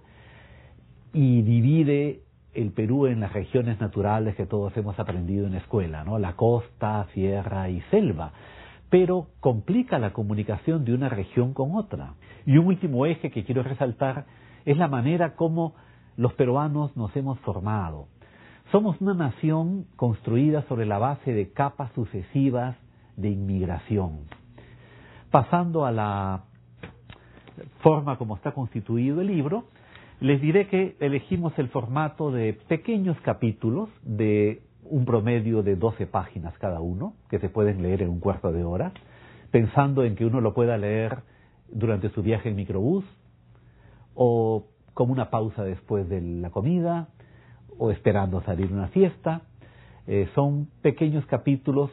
L: y divide el Perú en las regiones naturales que todos hemos aprendido en la escuela, ¿no? La costa, sierra y selva, pero complica la comunicación de una región con otra. Y un último eje que quiero resaltar es la manera como los peruanos nos hemos formado. Somos una nación construida sobre la base de capas sucesivas de inmigración. Pasando a la forma como está constituido el libro, les diré que elegimos el formato de pequeños capítulos de un promedio de 12 páginas cada uno, que se pueden leer en un cuarto de hora, pensando en que uno lo pueda leer durante su viaje en microbús, o como una pausa después de la comida, o esperando salir a una fiesta. Son pequeños capítulos,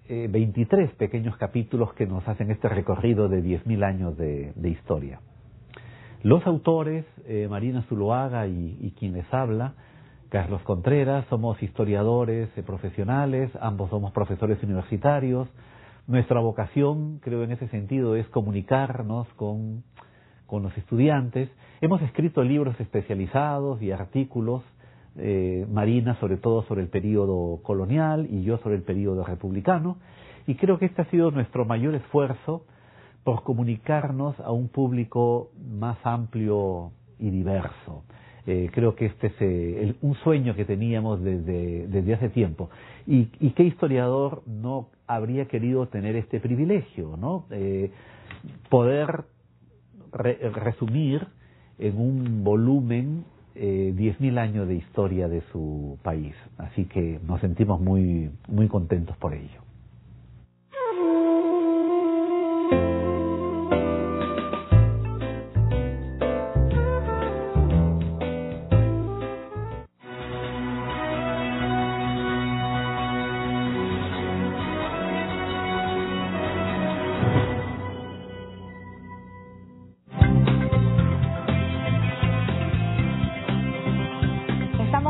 L: 23 pequeños capítulos que nos hacen este recorrido de 10.000 años de historia. Los autores, Marina Zuloaga y quien les habla, Carlos Contreras, somos historiadores profesionales, ambos somos profesores universitarios. Nuestra vocación, creo en ese sentido, es comunicarnos con los estudiantes. Hemos escrito libros especializados y artículos, Marina sobre todo sobre el período colonial y yo sobre el período republicano, y creo que este ha sido nuestro mayor esfuerzo por comunicarnos a un público más amplio y diverso. Creo que este es un sueño que teníamos desde hace tiempo. ¿Y qué historiador no habría querido tener este privilegio, ¿no? Poder resumir en un volumen 10.000 años de historia de su país. Así que nos sentimos muy, muy contentos por ello.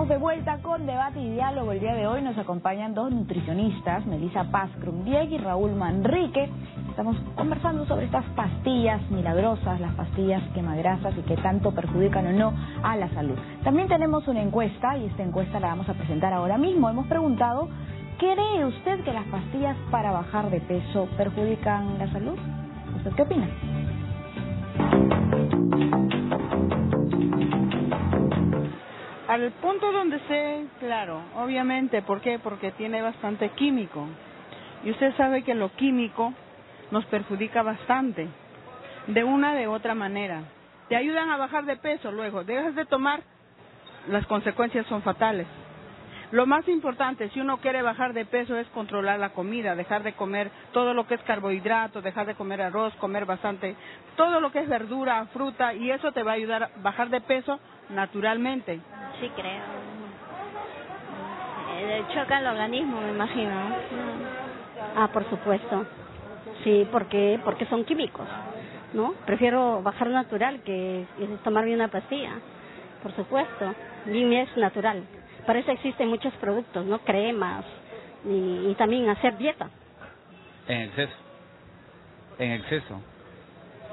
A: De vuelta con Debate y Diálogo. El día de hoy nos acompañan dos nutricionistas, Melissa Paz Krumbieg y Raúl Manrique. Estamos conversando sobre estas pastillas milagrosas, las pastillas quemagrasas y que tanto perjudican o no a la salud. También tenemos una encuesta y esta encuesta la vamos a presentar ahora mismo. Hemos preguntado, ¿cree usted que las pastillas para bajar de peso perjudican la salud? ¿Usted qué opina?
M: Al punto donde sé, claro, obviamente, ¿por qué? Porque tiene bastante químico. Y usted sabe que lo químico nos perjudica bastante, de una de otra manera. Te ayudan a bajar de peso, luego dejas de tomar, las consecuencias son fatales. Lo más importante, si uno quiere bajar de peso, es controlar la comida, dejar de comer todo lo que es carbohidrato, dejar de comer arroz, comer bastante, todo lo que es verdura, fruta, y eso te va a ayudar a bajar de peso naturalmente.
N: Sí, creo. Choca el organismo, me imagino. Ah, por supuesto. Sí, porque son químicos, ¿no? Prefiero bajar natural que tomarme una pastilla. Por supuesto. Bien es natural. Para eso existen muchos productos, ¿no? Cremas y también hacer dieta.
O: En exceso.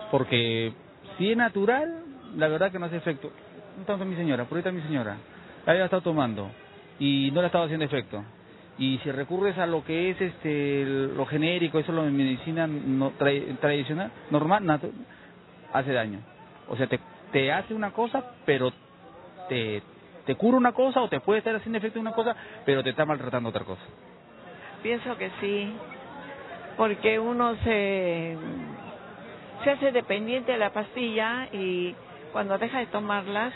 O: Porque si es natural, la verdad que no hace efecto. No tanto mi señora, por ahorita mi señora. La había estado tomando y no le estaba haciendo efecto. Y si recurres a lo que es lo genérico, eso lo de medicina tradicional, normal, hace daño. O sea, te hace una cosa, pero te cura una cosa, o te puede estar haciendo efecto una cosa, pero te está maltratando otra cosa.
P: Pienso que sí, porque uno se hace dependiente de la pastilla y cuando deja de tomarlas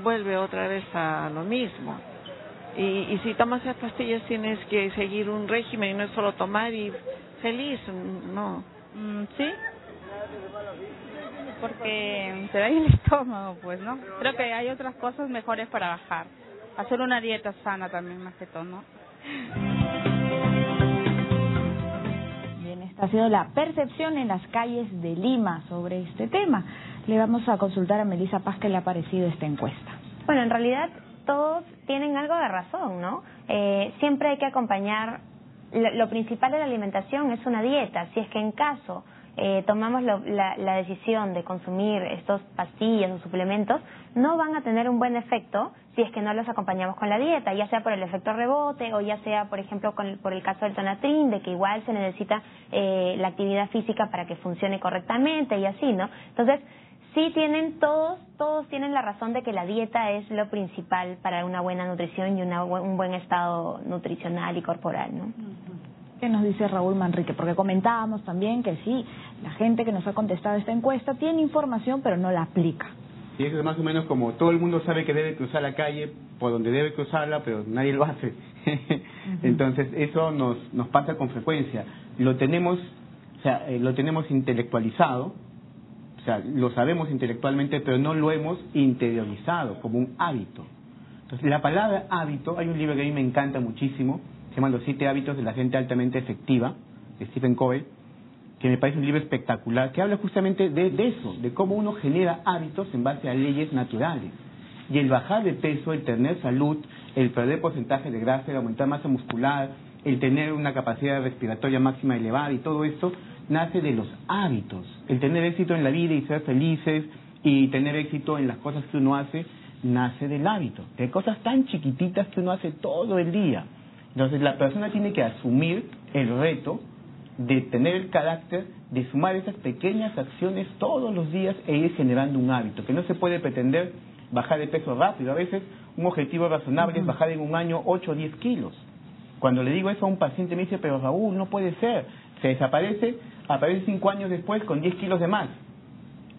P: vuelve otra vez a lo mismo. Y si tomas esas pastillas tienes que seguir un régimen y no es solo tomar y feliz, no.
M: Sí, porque te da el estómago, pues, ¿no? Creo que hay otras cosas mejores para bajar. Hacer una dieta sana también, más que todo, ¿no?
A: Bien, esta ha sido la percepción en las calles de Lima sobre este tema. Le vamos a consultar a Melissa Paz qué le ha parecido esta encuesta.
F: Bueno, en realidad todos tienen algo de razón, ¿no? Siempre hay que acompañar, lo principal de la alimentación es una dieta. Si es que en caso tomamos la decisión de consumir estos pastillas o suplementos, no van a tener un buen efecto si es que no los acompañamos con la dieta, ya sea por el efecto rebote o ya sea, por ejemplo, por el caso del Tonatrin, de que igual se necesita la actividad física para que funcione correctamente y así, ¿no? Entonces, sí tienen todos tienen la razón de que la dieta es lo principal para una buena nutrición y un buen estado nutricional y corporal, ¿no?
A: ¿Qué nos dice Raúl Manrique? Porque comentábamos también que sí, la gente que nos ha contestado esta encuesta tiene información pero no la aplica.
G: Y eso es más o menos como todo el mundo sabe que debe cruzar la calle por donde debe cruzarla, pero nadie lo hace. Entonces eso nos pasa con frecuencia. Lo tenemos intelectualizado, o sea, lo sabemos intelectualmente, pero no lo hemos interiorizado como un hábito. Entonces, la palabra hábito, hay un libro que a mí me encanta muchísimo, se llama Los 7 hábitos de la gente altamente efectiva, de Stephen Covey, que me parece un libro espectacular, que habla justamente de eso, de cómo uno genera hábitos en base a leyes naturales. Y el bajar de peso, el tener salud, el perder porcentaje de grasa, el aumentar masa muscular, el tener una capacidad respiratoria máxima elevada y todo esto nace de los hábitos. El tener éxito en la vida y ser felices y tener éxito en las cosas que uno hace nace del hábito, de cosas tan chiquititas que uno hace todo el día. Entonces la persona tiene que asumir el reto de tener el carácter de sumar esas pequeñas acciones todos los días e ir generando un hábito, que no se puede pretender bajar de peso rápido. A veces un objetivo razonable es bajar en un año 8 o 10 kilos. Cuando le digo eso a un paciente me dice, pero Raúl, no puede ser, se desaparece, aparece 5 años después con 10 kilos de más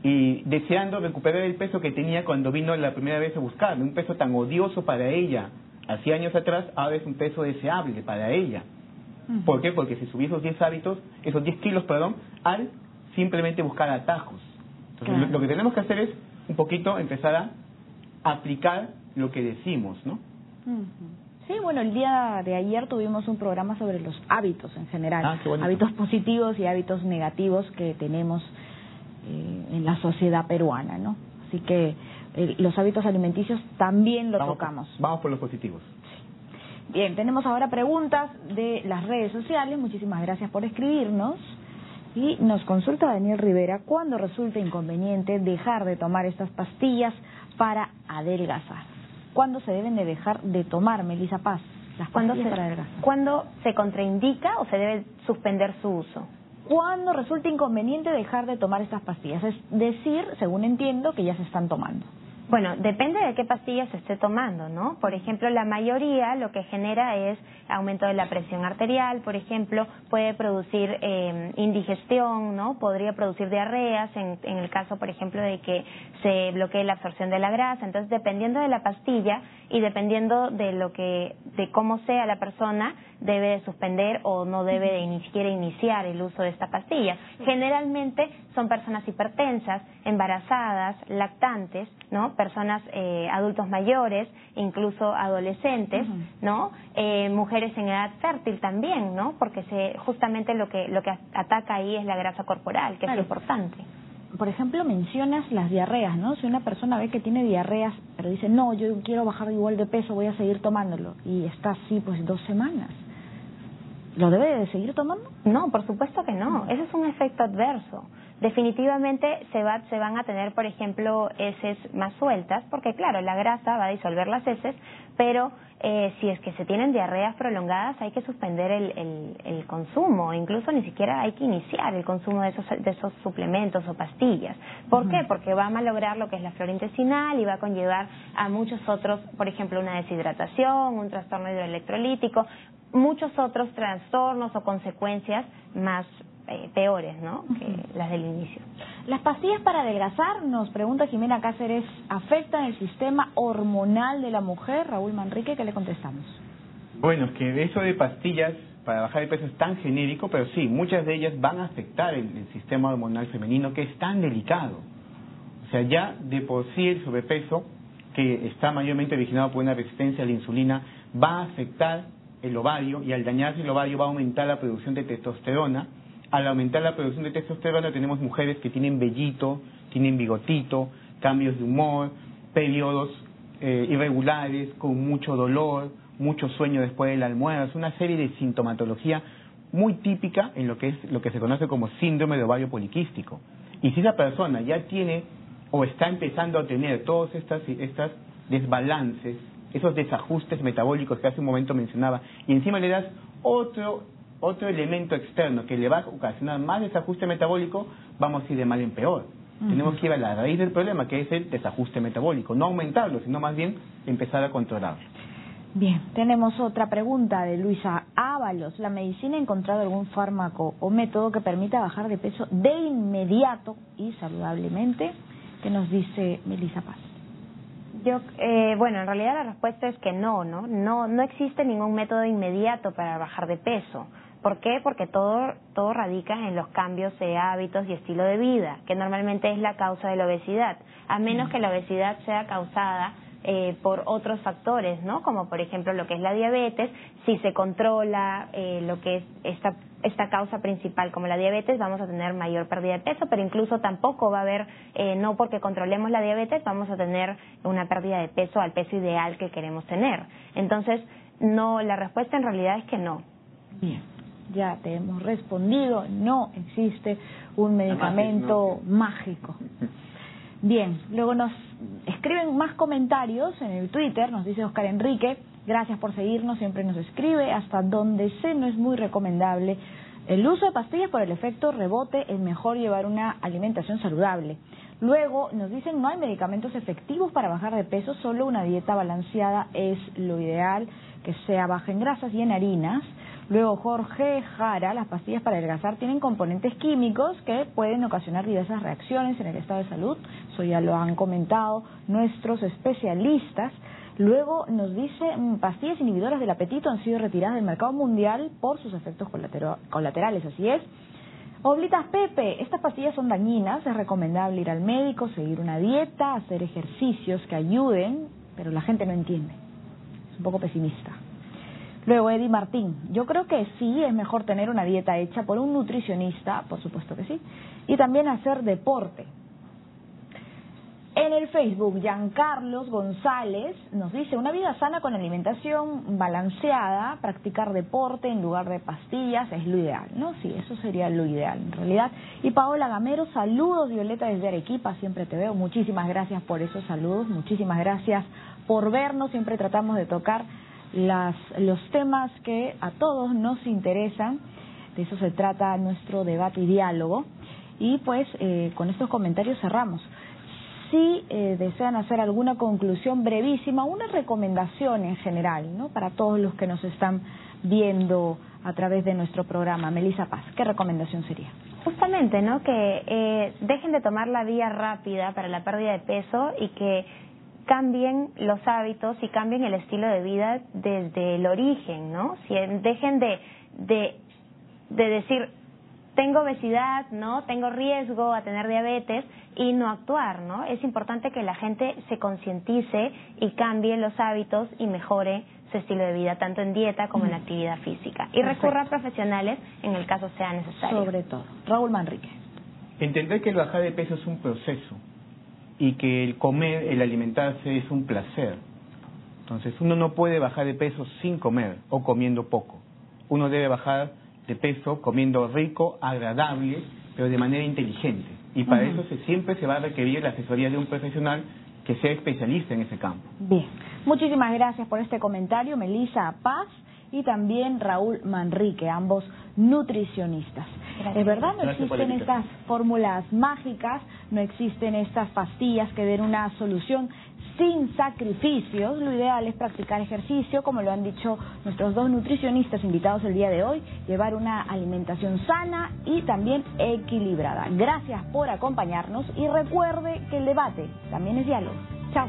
G: y deseando recuperar el peso que tenía cuando vino la primera vez a buscarme, un peso tan odioso para ella hace años atrás, ahora es un peso deseable para ella. ¿Por qué? Porque se subió esos 10 kilos, al simplemente buscar atajos. Entonces, lo que tenemos que hacer es un poquito empezar a aplicar lo que decimos, ¿no?
A: Sí, bueno, el día de ayer tuvimos un programa sobre los hábitos en general,
G: qué bonito.
A: Hábitos positivos y hábitos negativos que tenemos en la sociedad peruana, ¿no? Así que los hábitos alimenticios también lo tocamos.
G: Vamos por los positivos.
A: Bien, tenemos ahora preguntas de las redes sociales. Muchísimas gracias por escribirnos. Y nos consulta Daniel Rivera, ¿cuándo resulta inconveniente dejar de tomar estas pastillas para adelgazar? ¿Cuándo se deben de dejar de tomar, Melissa Paz, las pastillas para adelgazar?
F: ¿Cuándo se contraindica o se debe suspender su uso?
A: ¿Cuándo resulta inconveniente dejar de tomar estas pastillas? Es decir, según entiendo, que ya se están tomando.
F: Bueno, depende de qué pastillas se esté tomando, ¿no? Por ejemplo, la mayoría lo que genera es aumento de la presión arterial, por ejemplo, puede producir indigestión, ¿no? Podría producir diarreas en el caso, por ejemplo, de que se bloquee la absorción de la grasa. Entonces, dependiendo de la pastilla y dependiendo de cómo sea la persona, debe de suspender o no debe de ni siquiera iniciar el uso de esta pastilla. Generalmente son personas hipertensas, embarazadas, lactantes, ¿no? Personas adultos mayores, incluso adolescentes, ¿no? Mujeres en edad fértil también, ¿no? Porque justamente lo que ataca ahí es la grasa corporal, que es importante.
A: Por ejemplo, mencionas las diarreas, ¿no? Si una persona ve que tiene diarreas, pero dice, no, yo quiero bajar igual de peso, voy a seguir tomándolo, y está así pues 2 semanas, ¿lo debe de seguir tomando?
F: No, por supuesto que no. Ese es un efecto adverso. Definitivamente se van a tener, por ejemplo, heces más sueltas, porque claro, la grasa va a disolver las heces, pero si es que se tienen diarreas prolongadas hay que suspender el consumo, incluso ni siquiera hay que iniciar el consumo de esos suplementos o pastillas. ¿Por qué? Porque va a malograr lo que es la flora intestinal y va a conllevar a muchos otros, por ejemplo, una deshidratación, un trastorno hidroelectrolítico, muchos otros trastornos o consecuencias más peores, ¿no? Que las del inicio.
A: Las pastillas para adelgazar, nos pregunta Jimena Cáceres, ¿afectan el sistema hormonal de la mujer? Raúl Manrique, ¿qué le contestamos?
G: Bueno, es que eso de pastillas para bajar de peso es tan genérico, pero sí, muchas de ellas van a afectar el sistema hormonal femenino, que es tan delicado. O sea, ya de por sí el sobrepeso, que está mayormente originado por una resistencia a la insulina, va a afectar el ovario, y al dañarse el ovario va a aumentar la producción de testosterona. Al aumentar la producción de testosterona tenemos mujeres que tienen vellito, tienen bigotito, cambios de humor, periodos irregulares, con mucho dolor, mucho sueño después del almuerzo, una serie de sintomatología muy típica en lo que se conoce como síndrome de ovario poliquístico. Y si esa persona ya tiene o está empezando a tener todos estas desbalances, esos desajustes metabólicos que hace un momento mencionaba, y encima le das otro elemento externo que le va a ocasionar más desajuste metabólico, vamos a ir de mal en peor. Tenemos que ir a la raíz del problema, que es el desajuste metabólico, no aumentarlo, sino más bien empezar a controlarlo.
A: Bien, tenemos otra pregunta de Luisa Ábalos. ¿La medicina ha encontrado algún fármaco o método que permita bajar de peso de inmediato y saludablemente? ¿Qué nos dice Melissa Paz?
F: Bueno, en realidad la respuesta es que no existe ningún método inmediato para bajar de peso. ¿Por qué? Porque todo radica en los cambios de hábitos y estilo de vida, que normalmente es la causa de la obesidad, a menos que la obesidad sea causada por otros factores, ¿no? Como por ejemplo lo que es la diabetes. Si se controla lo que es esta causa principal como la diabetes, vamos a tener mayor pérdida de peso, pero incluso tampoco va a haber, no porque controlemos la diabetes vamos a tener una pérdida de peso al peso ideal que queremos tener. Entonces, no, la respuesta en realidad es que no.
A: Bien, ya te hemos respondido, no existe un medicamento mágico. Bien, luego nos escriben más comentarios en el Twitter, nos dice Oscar Enrique, gracias por seguirnos, siempre nos escribe, hasta donde sé no es muy recomendable el uso de pastillas por el efecto rebote es mejor llevar una alimentación saludable. Luego nos dicen no hay medicamentos efectivos para bajar de peso, solo una dieta balanceada es lo ideal, que sea baja en grasas y en harinas. Luego Jorge Jara, las pastillas para adelgazar tienen componentes químicos que pueden ocasionar diversas reacciones en el estado de salud, eso ya lo han comentado nuestros especialistas. Luego nos dice, pastillas inhibidoras del apetito han sido retiradas del mercado mundial por sus efectos colaterales, así es. Oblitas Pepe, estas pastillas son dañinas, es recomendable ir al médico, seguir una dieta, hacer ejercicios que ayuden, pero la gente no entiende, es un poco pesimista. Luego Eddie Martín, yo creo que sí es mejor tener una dieta hecha por un nutricionista, por supuesto que sí, y también hacer deporte. En el Facebook, Giancarlos González nos dice, una vida sana con alimentación balanceada, practicar deporte en lugar de pastillas es lo ideal, ¿no? Sí, eso sería lo ideal en realidad. Y Paola Gamero, saludos Violeta desde Arequipa, siempre te veo, muchísimas gracias por esos saludos, muchísimas gracias por vernos, siempre tratamos de tocar los temas que a todos nos interesan, de eso se trata nuestro debate y diálogo, y pues con estos comentarios cerramos. Si desean hacer alguna conclusión brevísima, una recomendación en general, ¿no? Para todos los que nos están viendo a través de nuestro programa. Melissa Paz, ¿qué recomendación sería?
F: Justamente, ¿no? Que dejen de tomar la vía rápida para la pérdida de peso y que cambien los hábitos y cambien el estilo de vida desde el origen, ¿no? Si dejen de decir, tengo obesidad, ¿no? Tengo riesgo a tener diabetes y no actuar, ¿no? Es importante que la gente se concientice y cambie los hábitos y mejore su estilo de vida, tanto en dieta como en la actividad física. Y recurra a profesionales en el caso sea necesario.
A: Sobre todo. Raúl Manrique.
G: Entender que el bajar de peso es un proceso y que el comer, el alimentarse es un placer. Entonces uno no puede bajar de peso sin comer o comiendo poco. Uno debe bajar de peso comiendo rico, agradable, pero de manera inteligente. Y para eso siempre se va a requerir la asesoría de un profesional que sea especialista en ese campo.
A: Bien, muchísimas gracias por este comentario, Melissa Paz y también Raúl Manrique, ambos nutricionistas. Gracias. Es verdad, no existen estas fórmulas mágicas, no existen estas pastillas que den una solución sin sacrificios. Lo ideal es practicar ejercicio, como lo han dicho nuestros dos nutricionistas invitados el día de hoy, llevar una alimentación sana y también equilibrada. Gracias por acompañarnos y recuerde que el debate también es diálogo. Chao.